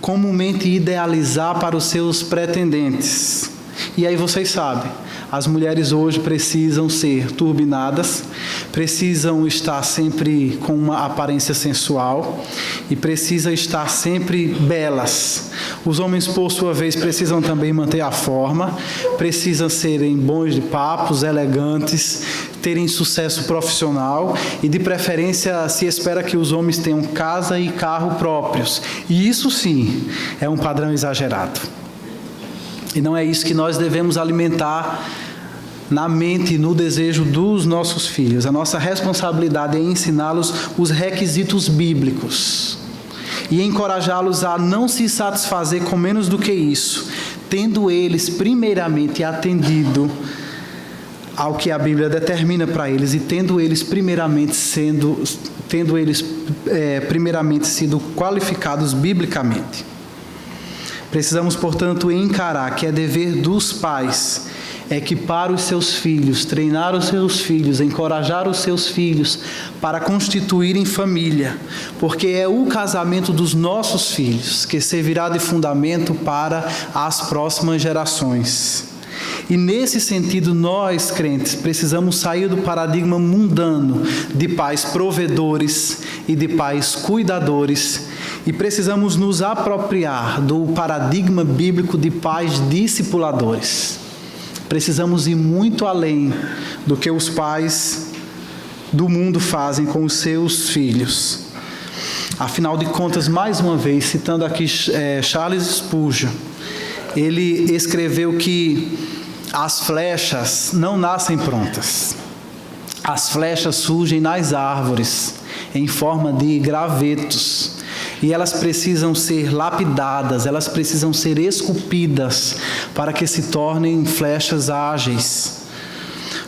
comumente idealizar para os seus pretendentes. E aí vocês sabem, as mulheres hoje precisam ser turbinadas, precisam estar sempre com uma aparência sensual e precisam estar sempre belas. Os homens, por sua vez, precisam também manter a forma, precisam serem bons de papos, elegantes, terem sucesso profissional e, de preferência, se espera que os homens tenham casa e carro próprios. E isso, sim, é um padrão exagerado. E não é isso que nós devemos alimentar na mente e no desejo dos nossos filhos. A nossa responsabilidade é ensiná-los os requisitos bíblicos e encorajá-los a não se satisfazer com menos do que isso, tendo eles primeiramente atendido ao que a Bíblia determina para eles e tendo eles primeiramente sido qualificados biblicamente. Precisamos, portanto, encarar que é dever dos pais equipar os seus filhos, treinar os seus filhos, encorajar os seus filhos para constituírem família, porque é o casamento dos nossos filhos que servirá de fundamento para as próximas gerações. E nesse sentido, nós, crentes, precisamos sair do paradigma mundano de pais provedores e de pais cuidadores e precisamos nos apropriar do paradigma bíblico de pais discipuladores. Precisamos ir muito além do que os pais do mundo fazem com os seus filhos. Afinal de contas, mais uma vez, citando aqui Charles Spurgeon, ele escreveu que as flechas não nascem prontas. As flechas surgem nas árvores, em forma de gravetos. E elas precisam ser lapidadas, elas precisam ser esculpidas para que se tornem flechas ágeis.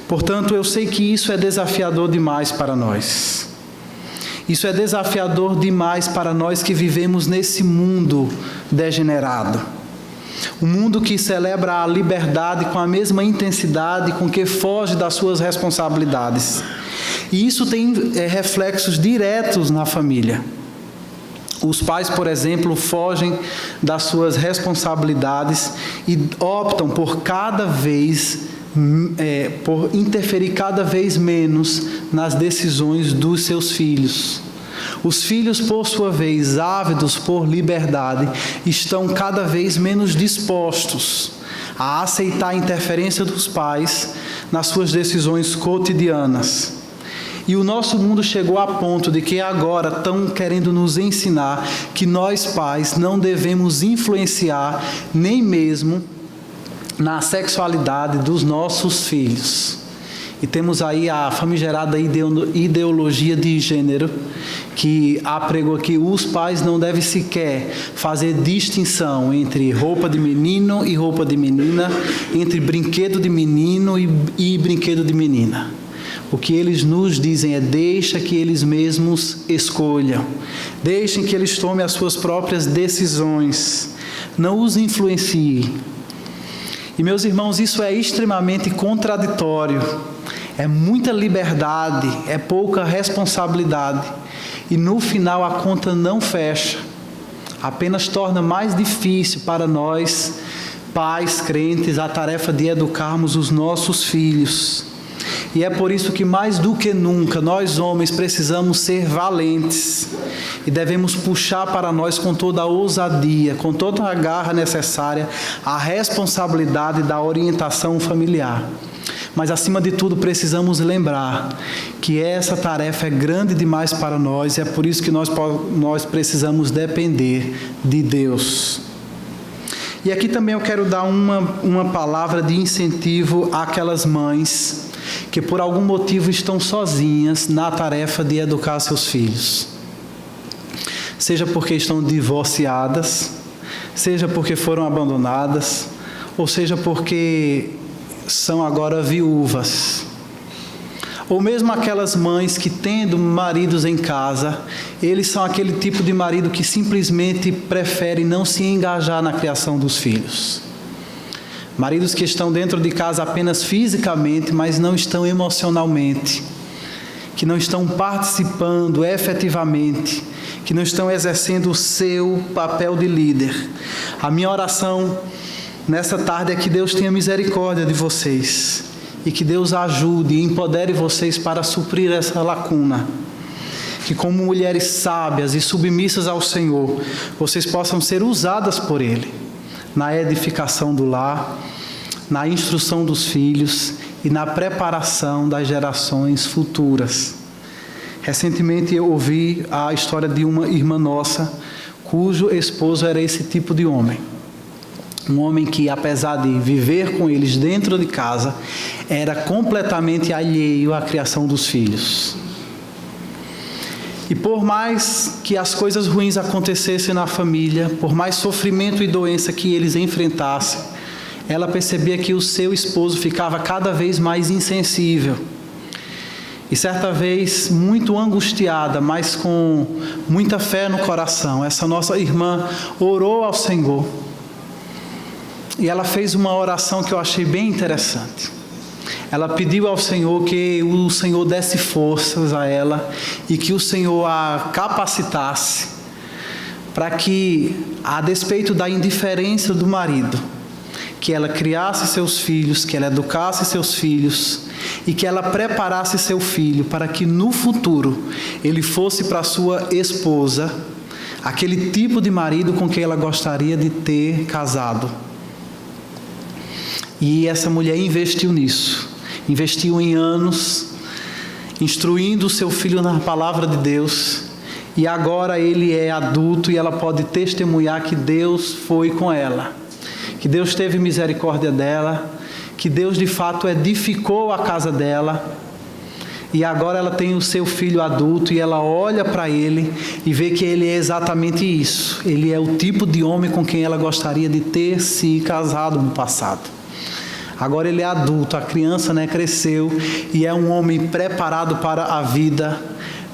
Portanto, eu sei que isso é desafiador demais para nós. Isso é desafiador demais para nós que vivemos nesse mundo degenerado. Um mundo que celebra a liberdade com a mesma intensidade com que foge das suas responsabilidades. E isso tem reflexos diretos na família. Os pais, por exemplo, fogem das suas responsabilidades e optam por interferir cada vez menos nas decisões dos seus filhos. Os filhos, por sua vez, ávidos por liberdade, estão cada vez menos dispostos a aceitar a interferência dos pais nas suas decisões cotidianas. E o nosso mundo chegou a ponto de que agora estão querendo nos ensinar que nós, pais, não devemos influenciar nem mesmo na sexualidade dos nossos filhos. E temos aí a famigerada ideologia de gênero, que apregou que os pais não devem sequer fazer distinção entre roupa de menino e roupa de menina, entre brinquedo de menino e brinquedo de menina. O que eles nos dizem é: deixa que eles mesmos escolham, deixem que eles tomem as suas próprias decisões, não os influenciem. E, meus irmãos, isso é extremamente contraditório, é muita liberdade, é pouca responsabilidade, e no final a conta não fecha, apenas torna mais difícil para nós, pais crentes, a tarefa de educarmos os nossos filhos. E é por isso que, mais do que nunca, nós homens precisamos ser valentes e devemos puxar para nós com toda a ousadia, com toda a garra necessária, a responsabilidade da orientação familiar. Mas, acima de tudo, precisamos lembrar que essa tarefa é grande demais para nós e é por isso que nós precisamos depender de Deus. E aqui também eu quero dar uma palavra de incentivo àquelas mães que por algum motivo estão sozinhas na tarefa de educar seus filhos. Seja porque estão divorciadas, seja porque foram abandonadas, ou seja porque são agora viúvas. Ou mesmo aquelas mães que, tendo maridos em casa, eles são aquele tipo de marido que simplesmente prefere não se engajar na criação dos filhos. Maridos que estão dentro de casa apenas fisicamente, mas não estão emocionalmente, que não estão participando efetivamente, que não estão exercendo o seu papel de líder. A minha oração nessa tarde é que Deus tenha misericórdia de vocês e que Deus ajude e empodere vocês para suprir essa lacuna. Que, como mulheres sábias e submissas ao Senhor, vocês possam ser usadas por Ele na edificação do lar, na instrução dos filhos e na preparação das gerações futuras. Recentemente eu ouvi a história de uma irmã nossa, cujo esposo era esse tipo de homem. Um homem que, apesar de viver com eles dentro de casa, era completamente alheio à criação dos filhos. E por mais que as coisas ruins acontecessem na família, por mais sofrimento e doença que eles enfrentassem, ela percebia que o seu esposo ficava cada vez mais insensível. E certa vez, muito angustiada, mas com muita fé no coração, essa nossa irmã orou ao Senhor E ela fez uma oração que eu achei bem interessante. Ela pediu ao Senhor que o Senhor desse forças a ela e que o Senhor a capacitasse para que, a despeito da indiferença do marido, que ela criasse seus filhos, que ela educasse seus filhos e que ela preparasse seu filho para que no futuro ele fosse para sua esposa aquele tipo de marido com quem ela gostaria de ter casado. E essa mulher investiu nisso, investiu em anos, instruindo o seu filho na palavra de Deus, e agora ele é adulto e ela pode testemunhar que Deus foi com ela, que Deus teve misericórdia dela, que Deus de fato edificou a casa dela, e agora ela tem o seu filho adulto e ela olha para ele e vê que ele é exatamente isso. Ele é o tipo de homem com quem ela gostaria de ter se casado no passado. Agora ele é adulto, a criança, cresceu e é um homem preparado para a vida,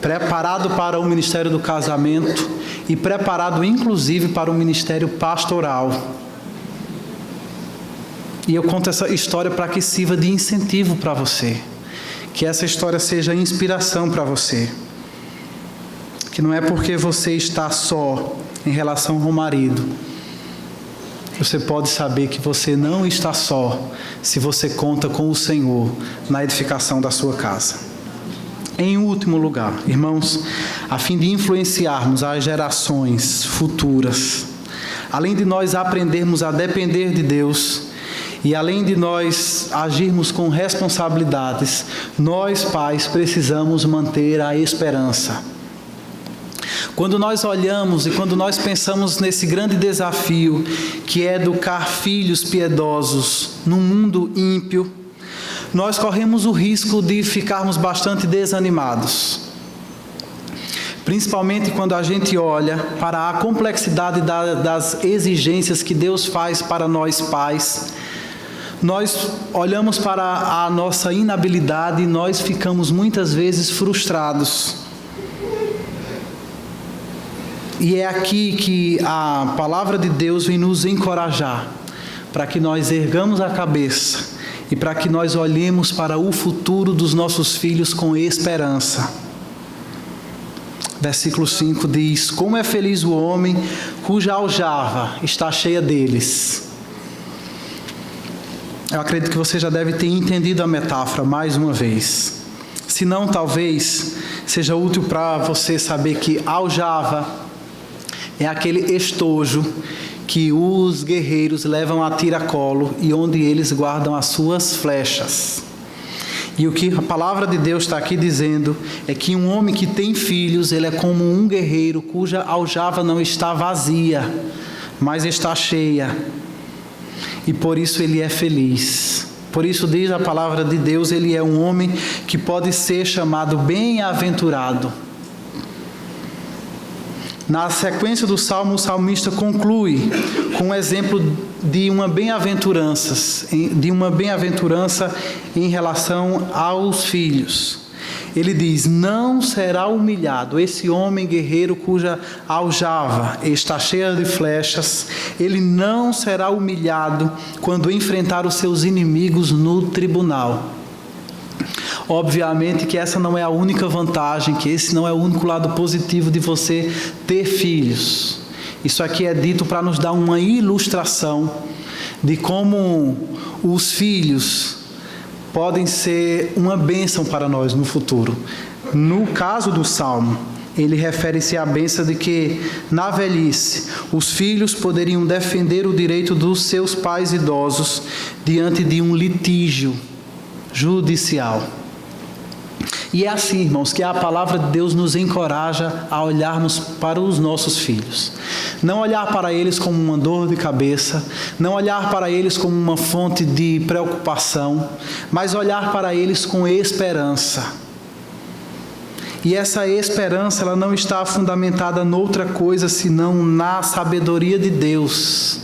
preparado para o ministério do casamento e preparado inclusive para o ministério pastoral. E eu conto essa história para que sirva de incentivo para você. Que essa história seja inspiração para você. Que não é porque você está só em relação ao marido. Você pode saber que você não está só se você conta com o Senhor na edificação da sua casa. Em último lugar, irmãos, a fim de influenciarmos as gerações futuras, além de nós aprendermos a depender de Deus, e além de nós agirmos com responsabilidades, nós, pais, precisamos manter a esperança. Quando nós olhamos e quando nós pensamos nesse grande desafio, que é educar filhos piedosos num mundo ímpio, nós corremos o risco de ficarmos bastante desanimados. Principalmente quando a gente olha para a complexidade das exigências que Deus faz para nós pais. Nós olhamos para a nossa inabilidade e nós ficamos muitas vezes frustrados. E é aqui que a palavra de Deus vem nos encorajar, para que nós ergamos a cabeça e para que nós olhemos para o futuro dos nossos filhos com esperança. Versículo 5 diz: como é feliz o homem cuja aljava está cheia deles. Eu acredito que você já deve ter entendido a metáfora mais uma vez. Se não, talvez seja útil para você saber que aljava é aquele estojo que os guerreiros levam a tiracolo e onde eles guardam as suas flechas. E o que a palavra de Deus está aqui dizendo é que um homem que tem filhos, ele é como um guerreiro cuja aljava não está vazia, mas está cheia. E por isso ele é feliz. Por isso diz a palavra de Deus, ele é um homem que pode ser chamado bem-aventurado. Na sequência do Salmo, o salmista conclui com um exemplo de uma bem-aventurança em relação aos filhos. Ele diz: não será humilhado esse homem guerreiro cuja aljava está cheia de flechas, ele não será humilhado quando enfrentar os seus inimigos no tribunal. Obviamente que essa não é a única vantagem, que esse não é o único lado positivo de você ter filhos. Isso aqui é dito para nos dar uma ilustração de como os filhos podem ser uma bênção para nós no futuro. No caso do Salmo, ele refere-se à bênção de que, na velhice, os filhos poderiam defender o direito dos seus pais idosos diante de um litígio judicial. E é assim, irmãos, que a palavra de Deus nos encoraja a olharmos para os nossos filhos. Não olhar para eles como uma dor de cabeça, não olhar para eles como uma fonte de preocupação, mas olhar para eles com esperança. E essa esperança, ela não está fundamentada noutra coisa senão na sabedoria de Deus,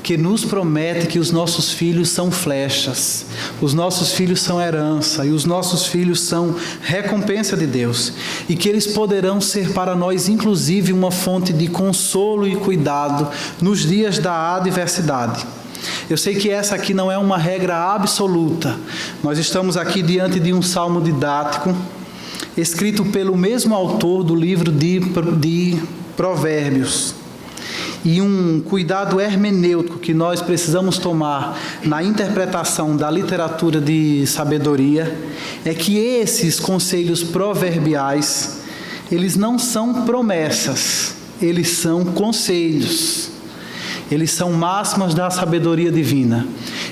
que nos promete que os nossos filhos são flechas, os nossos filhos são herança e os nossos filhos são recompensa de Deus, e que eles poderão ser para nós inclusive uma fonte de consolo e cuidado nos dias da adversidade. Eu sei que essa aqui não é uma regra absoluta. Nós estamos aqui diante de um salmo didático, escrito pelo mesmo autor do livro de Provérbios. E um cuidado hermenêutico que nós precisamos tomar na interpretação da literatura de sabedoria é que esses conselhos proverbiais, eles não são promessas, eles são conselhos. Eles são máximas da sabedoria divina.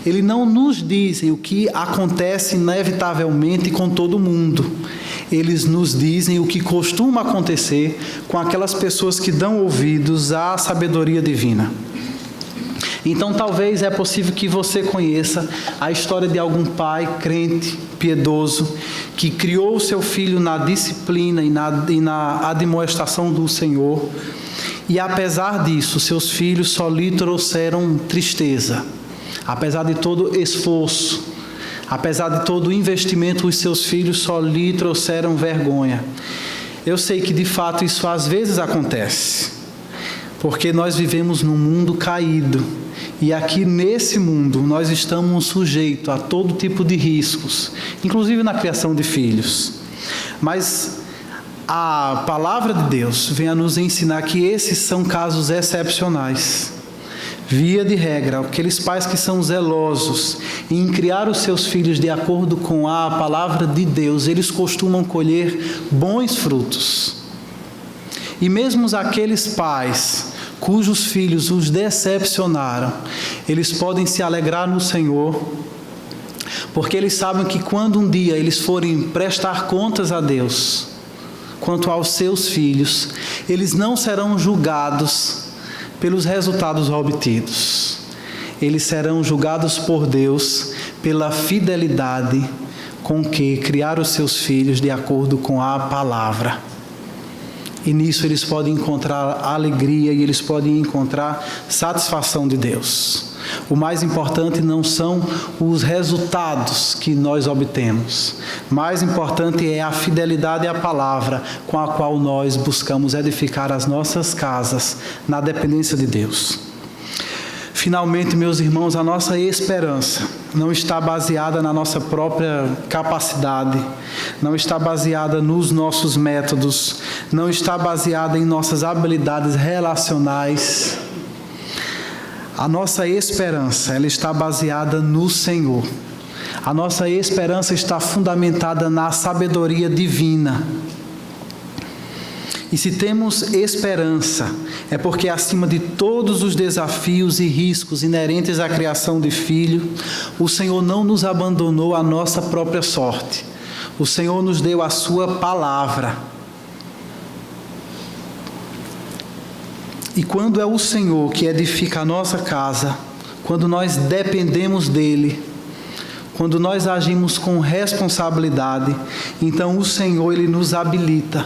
Eles não nos dizem o que acontece inevitavelmente com todo mundo. Eles nos dizem o que costuma acontecer com aquelas pessoas que dão ouvidos à sabedoria divina. Então, talvez é possível que você conheça a história de algum pai crente, piedoso, que criou o seu filho na disciplina e na admoestação do Senhor. E apesar disso, seus filhos só lhe trouxeram tristeza. Apesar de todo esforço, apesar de todo investimento, os seus filhos só lhe trouxeram vergonha. Eu sei que de fato isso às vezes acontece, porque nós vivemos num mundo caído. E aqui nesse mundo nós estamos sujeitos a todo tipo de riscos, inclusive na criação de filhos. Mas a palavra de Deus vem a nos ensinar que esses são casos excepcionais. Via de regra, aqueles pais que são zelosos em criar os seus filhos de acordo com a palavra de Deus, eles costumam colher bons frutos. E mesmo aqueles pais cujos filhos os decepcionaram, eles podem se alegrar no Senhor, porque eles sabem que quando um dia eles forem prestar contas a Deus, quanto aos seus filhos, eles não serão julgados pelos resultados obtidos. Eles serão julgados por Deus pela fidelidade com que criaram os seus filhos de acordo com a palavra. E nisso eles podem encontrar alegria e eles podem encontrar satisfação de Deus. O mais importante não são os resultados que nós obtemos. Mais importante é a fidelidade à palavra com a qual nós buscamos edificar as nossas casas na dependência de Deus. Finalmente, meus irmãos, a nossa esperança não está baseada na nossa própria capacidade, não está baseada nos nossos métodos, não está baseada em nossas habilidades relacionais. A nossa esperança, ela está baseada no Senhor. A nossa esperança está fundamentada na sabedoria divina. E se temos esperança, é porque acima de todos os desafios e riscos inerentes à criação de filho, o Senhor não nos abandonou à nossa própria sorte. O Senhor nos deu a sua palavra. E quando é o Senhor que edifica a nossa casa, quando nós dependemos dEle, quando nós agimos com responsabilidade, então o Senhor, Ele nos habilita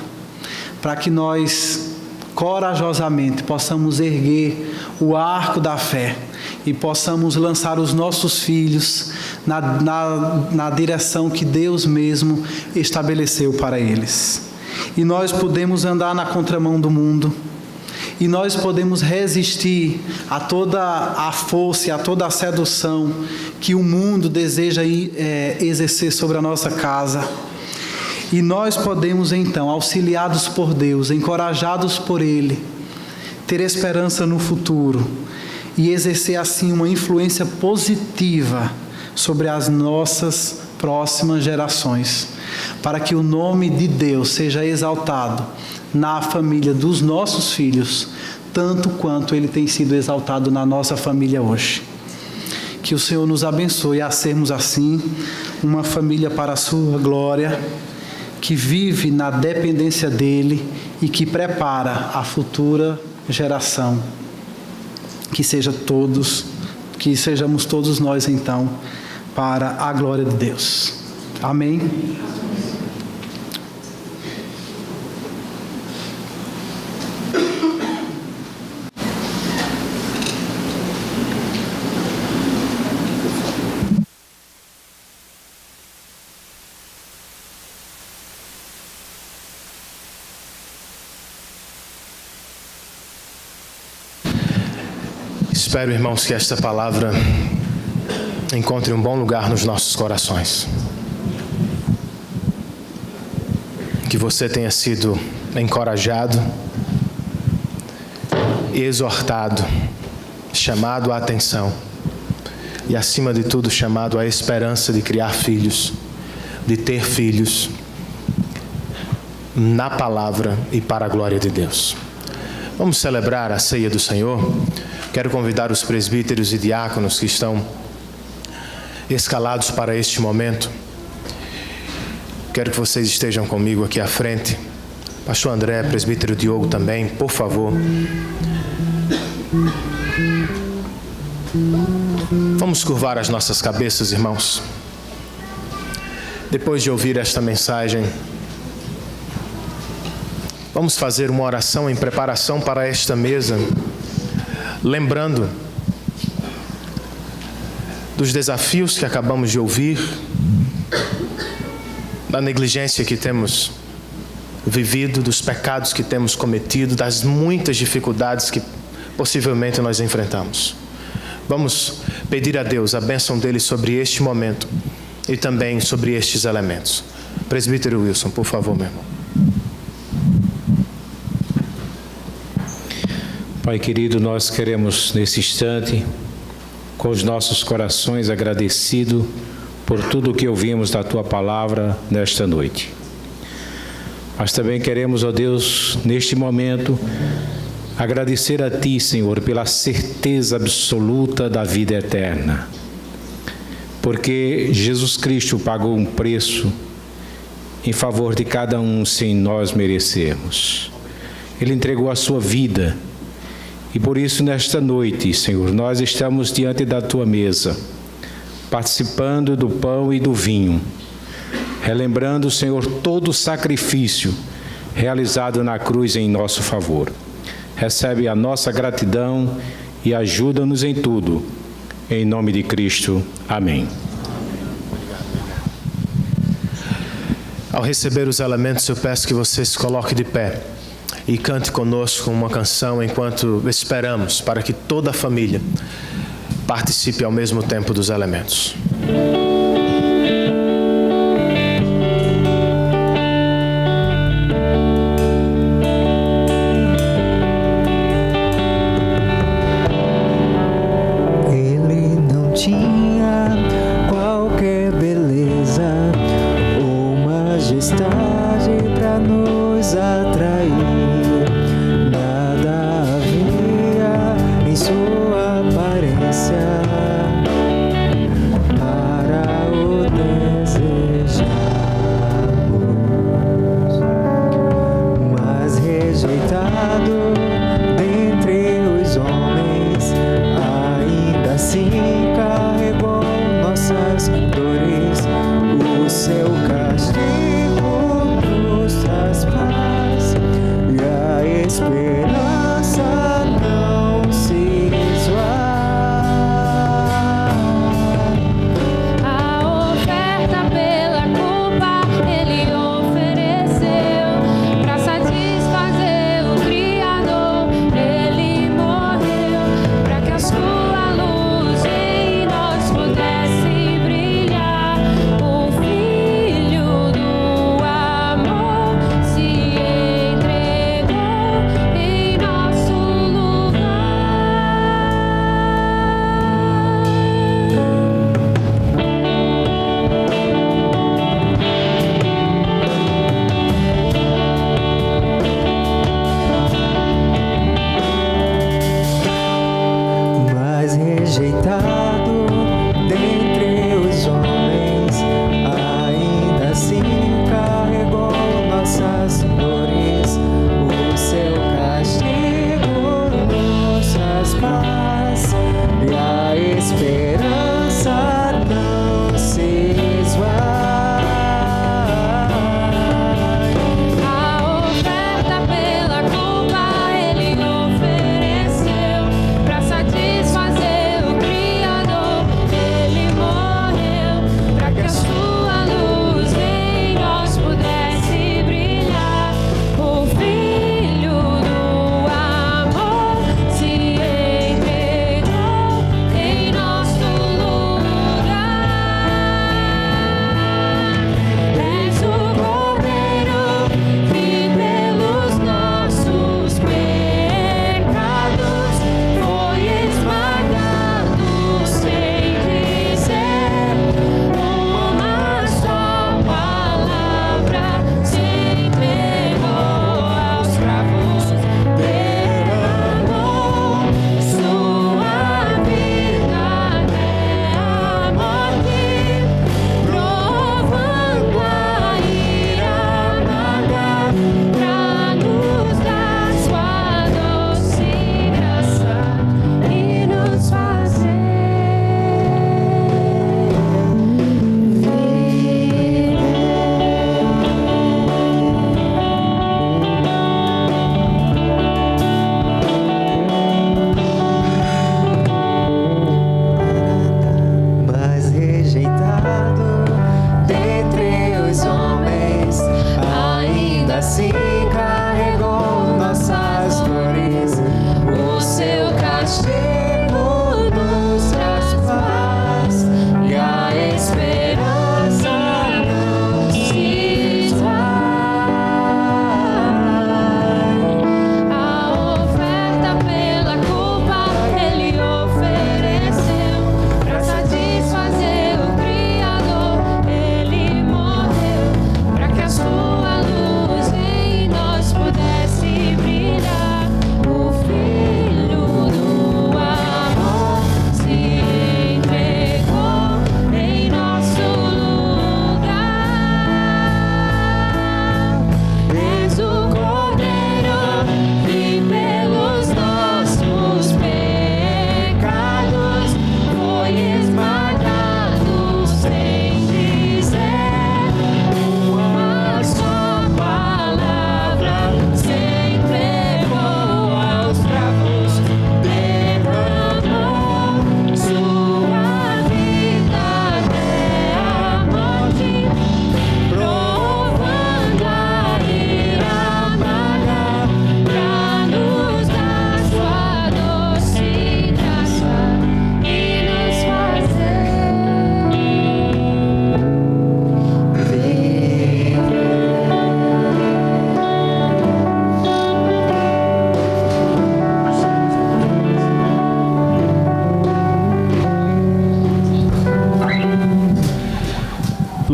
para que nós corajosamente possamos erguer o arco da fé e possamos lançar os nossos filhos na direção que Deus mesmo estabeleceu para eles. E nós podemos andar na contramão do mundo, e nós podemos resistir a toda a força e a toda a sedução que o mundo deseja exercer sobre a nossa casa. E nós podemos então, auxiliados por Deus, encorajados por Ele, ter esperança no futuro e exercer assim uma influência positiva sobre as nossas próximas gerações, para que o nome de Deus seja exaltado na família dos nossos filhos, tanto quanto Ele tem sido exaltado na nossa família hoje. Que o Senhor nos abençoe a sermos assim, uma família para a sua glória, que vive na dependência dEle e que prepara a futura geração. Que sejamos todos nós então, para a glória de Deus. Amém. Espero, irmãos, que esta palavra encontre um bom lugar nos nossos corações. Que você tenha sido encorajado, exortado, chamado à atenção e, acima de tudo, chamado à esperança de criar filhos, de ter filhos na palavra e para a glória de Deus. Vamos celebrar a ceia do Senhor. Quero convidar os presbíteros e diáconos que estão escalados para este momento. Quero que vocês estejam comigo aqui à frente. Pastor André, presbítero Diogo também, por favor. Vamos curvar as nossas cabeças, irmãos. Depois de ouvir esta mensagem, vamos fazer uma oração em preparação para esta mesa, lembrando dos desafios que acabamos de ouvir, da negligência que temos vivido, dos pecados que temos cometido, das muitas dificuldades que possivelmente nós enfrentamos. Vamos pedir a Deus a bênção dele sobre este momento e também sobre estes elementos. Presbítero Wilson, por favor, meu irmão. Pai querido, nós queremos nesse instante, com os nossos corações agradecidos por tudo o que ouvimos da Tua Palavra nesta noite. Mas também queremos, ó Deus, neste momento, agradecer a Ti, Senhor, pela certeza absoluta da vida eterna. Porque Jesus Cristo pagou um preço em favor de cada um sem nós merecermos. Ele entregou a sua vida. E por isso, nesta noite, Senhor, nós estamos diante da Tua mesa, participando do pão e do vinho, relembrando, Senhor, todo o sacrifício realizado na cruz em nosso favor. Recebe a nossa gratidão e ajuda-nos em tudo. Em nome de Cristo. Amém. Ao receber os elementos, eu peço que você se coloque de pé e cante conosco uma canção enquanto esperamos para que toda a família participe ao mesmo tempo dos elementos. Ele não tinha qualquer beleza ou majestade para nos atrair. Nada havia em sua aparência para o desejarmos, mas rejeitado dentre os homens, ainda assim carregou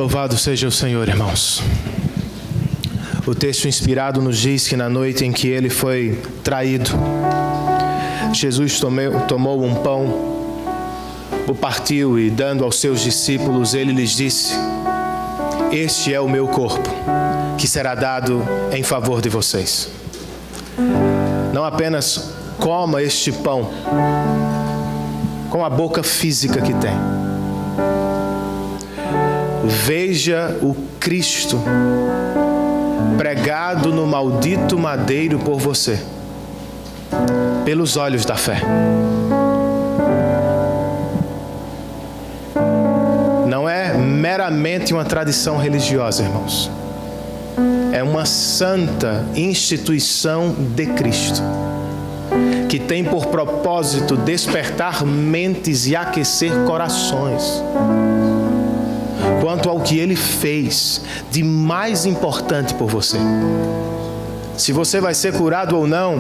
Louvado seja o Senhor, irmãos. O texto inspirado nos diz que na noite em que ele foi traído, Jesus tomou um pão, o partiu e, dando aos seus discípulos, ele lhes disse: este é o meu corpo, que será dado em favor de vocês. Não apenas coma este pão com a boca física que tem. Veja o Cristo pregado no maldito madeiro por você, pelos olhos da fé. Não é meramente uma tradição religiosa, irmãos. É uma santa instituição de Cristo, que tem por propósito despertar mentes e aquecer corações quanto ao que Ele fez de mais importante por você. Se você vai ser curado ou não,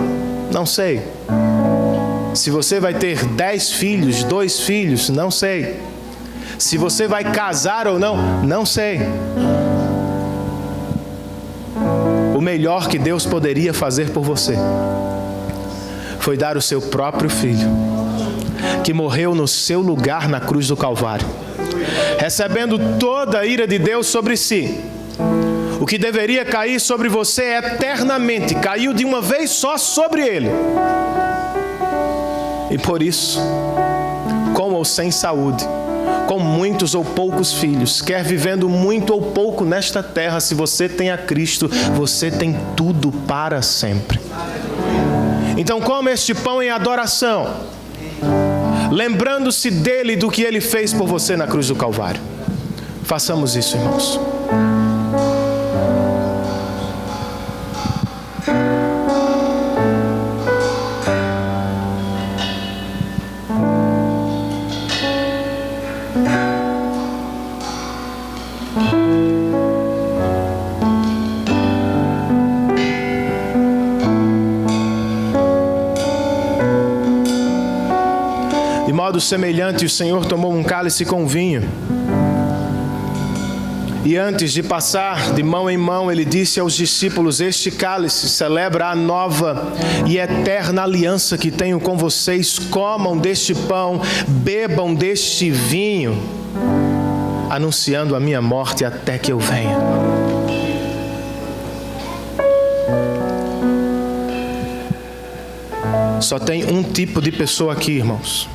não sei. Se você vai ter 10 filhos, 2 filhos, não sei. Se você vai casar ou não, não sei. O melhor que Deus poderia fazer por você foi dar o seu próprio filho, que morreu no seu lugar na cruz do Calvário, recebendo toda a ira de Deus sobre si. O que deveria cair sobre você eternamente, caiu de uma vez só sobre ele. E por isso, com ou sem saúde, com muitos ou poucos filhos, quer vivendo muito ou pouco nesta terra, se você tem a Cristo, você tem tudo para sempre. Então coma este pão em adoração, lembrando-se dele e do que ele fez por você na cruz do Calvário. Façamos isso, irmãos. De modo semelhante, o Senhor tomou um cálice com vinho, e antes de passar de mão em mão, ele disse aos discípulos: este cálice celebra a nova e eterna aliança que tenho com vocês. Comam deste pão, bebam deste vinho, anunciando a minha morte até que eu venha. Só tem um tipo de pessoa aqui, irmãos: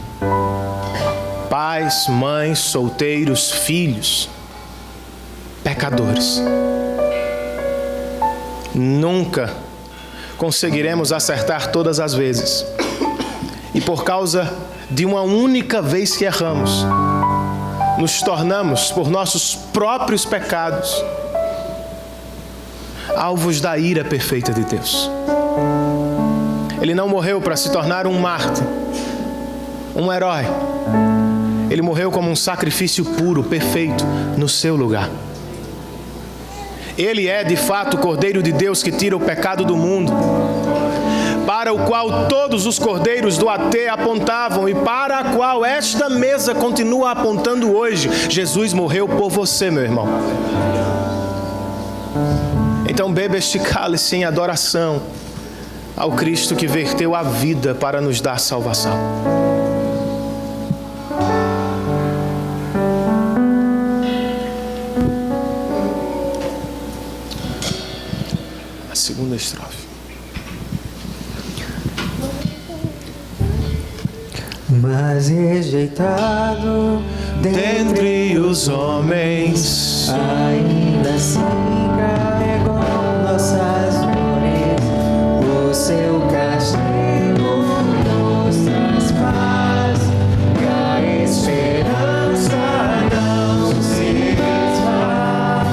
pais, mães, solteiros, filhos, pecadores. Nunca conseguiremos acertar todas as vezes. E por causa de uma única vez que erramos, nos tornamos, por nossos próprios pecados, alvos da ira perfeita de Deus. Ele não morreu para se tornar um mártir, um herói. Ele morreu como um sacrifício puro, perfeito, no seu lugar. Ele é, de fato, o Cordeiro de Deus que tira o pecado do mundo, para o qual todos os cordeiros do AT apontavam e para a qual esta mesa continua apontando hoje. Jesus morreu por você, meu irmão. Então beba este cálice em adoração ao Cristo que verteu a vida para nos dar salvação. A segunda estrofe. Mas rejeitado Dentre os homens, ainda assim carregou nossas dores, o seu castigo nos traz paz, e a esperança não se desfaz.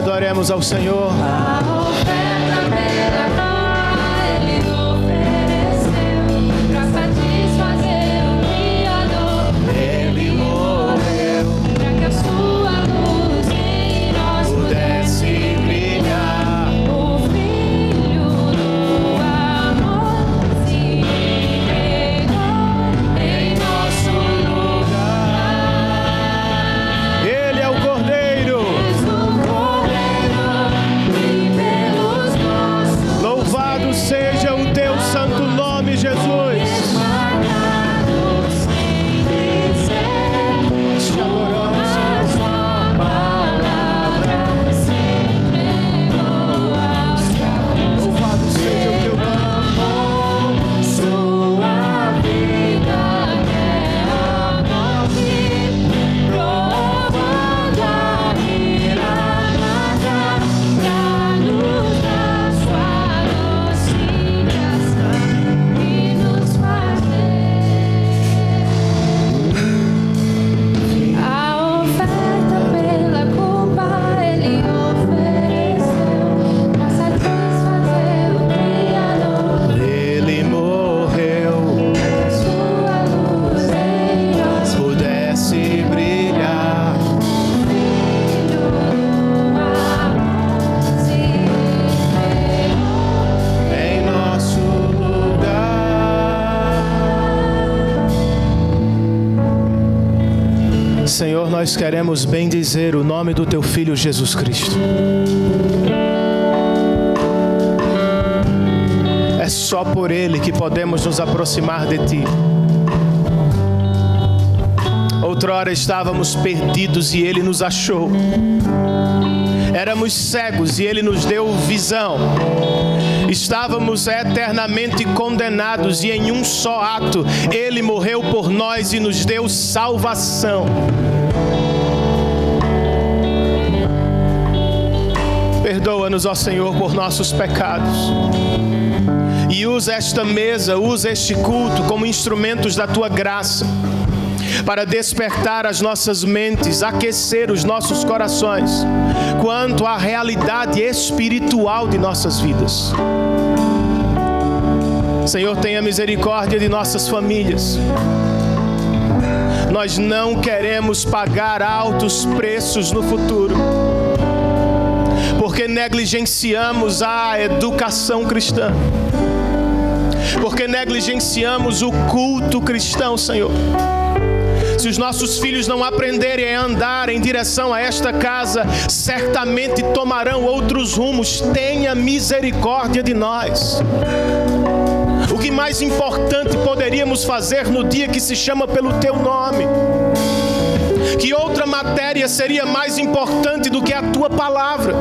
adoremos ao Senhor. A oferta pela Ele ofereceu pra satisfazer o Criador. Ele morreu pra que a sua luz em nós pudesse brilhar. O Filho do amor se entregou em nosso lugar. Ele é o Senhor, nós queremos bendizer o nome do Teu Filho Jesus Cristo. É só por Ele que podemos nos aproximar de Ti. Outrora estávamos perdidos e Ele nos achou. Éramos cegos e Ele nos deu visão. Estávamos eternamente condenados e em um só ato Ele morreu por nós e nos deu salvação. Perdoa-nos, ó Senhor, por nossos pecados. E usa esta mesa, usa este culto como instrumentos da Tua graça, para despertar as nossas mentes, aquecer os nossos corações quanto à realidade espiritual de nossas vidas. Senhor, tenha misericórdia de nossas famílias. Nós não queremos pagar altos preços no futuro, porque negligenciamos a educação cristã, porque negligenciamos o culto cristão, Senhor. Se os nossos filhos não aprenderem a andar em direção a esta casa, certamente tomarão outros rumos. Tenha misericórdia de nós. O que mais importante poderíamos fazer no dia que se chama pelo Teu nome? Que outra matéria seria mais importante do que a Tua palavra?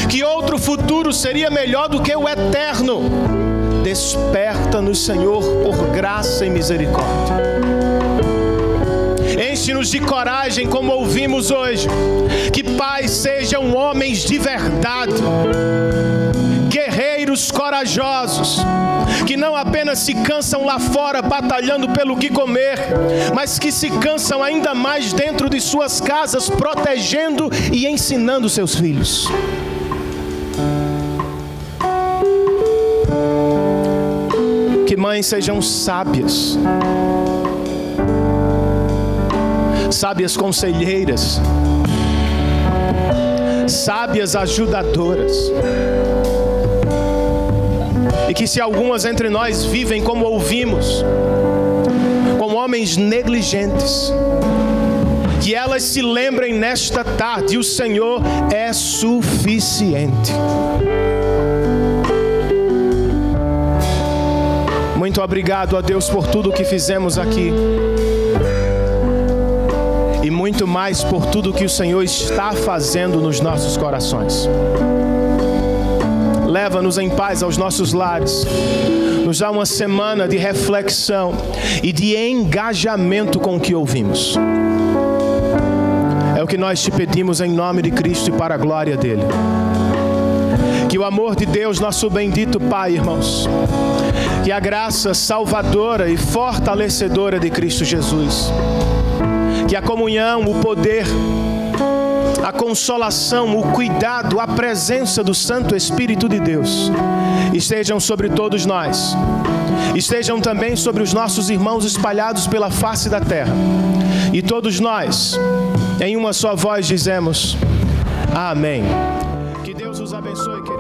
Que outro futuro seria melhor do que o eterno? Desperta-nos, Senhor, por graça e misericórdia. Enche-nos de coragem, como ouvimos hoje. Que pais sejam homens de verdade, guerreiros corajosos, que não apenas se cansam lá fora batalhando pelo que comer, mas que se cansam ainda mais dentro de suas casas, protegendo e ensinando seus filhos. Que mães sejam sábias, sábias conselheiras, sábias ajudadoras. E que se algumas entre nós vivem como ouvimos, como homens negligentes, que elas se lembrem nesta tarde: o Senhor é suficiente. Muito obrigado a Deus por tudo o que fizemos aqui. E muito mais por tudo que o Senhor está fazendo nos nossos corações. Leva-nos em paz aos nossos lares. Nos dá uma semana de reflexão e de engajamento com o que ouvimos. É o que nós te pedimos em nome de Cristo e para a glória dele. Que o amor de Deus, nosso bendito Pai, irmãos, que a graça salvadora e fortalecedora de Cristo Jesus, que a comunhão, o poder, a consolação, o cuidado, a presença do Santo Espírito de Deus estejam sobre todos nós, estejam também sobre os nossos irmãos espalhados pela face da terra. E todos nós, em uma só voz, dizemos: amém. Que Deus os abençoe.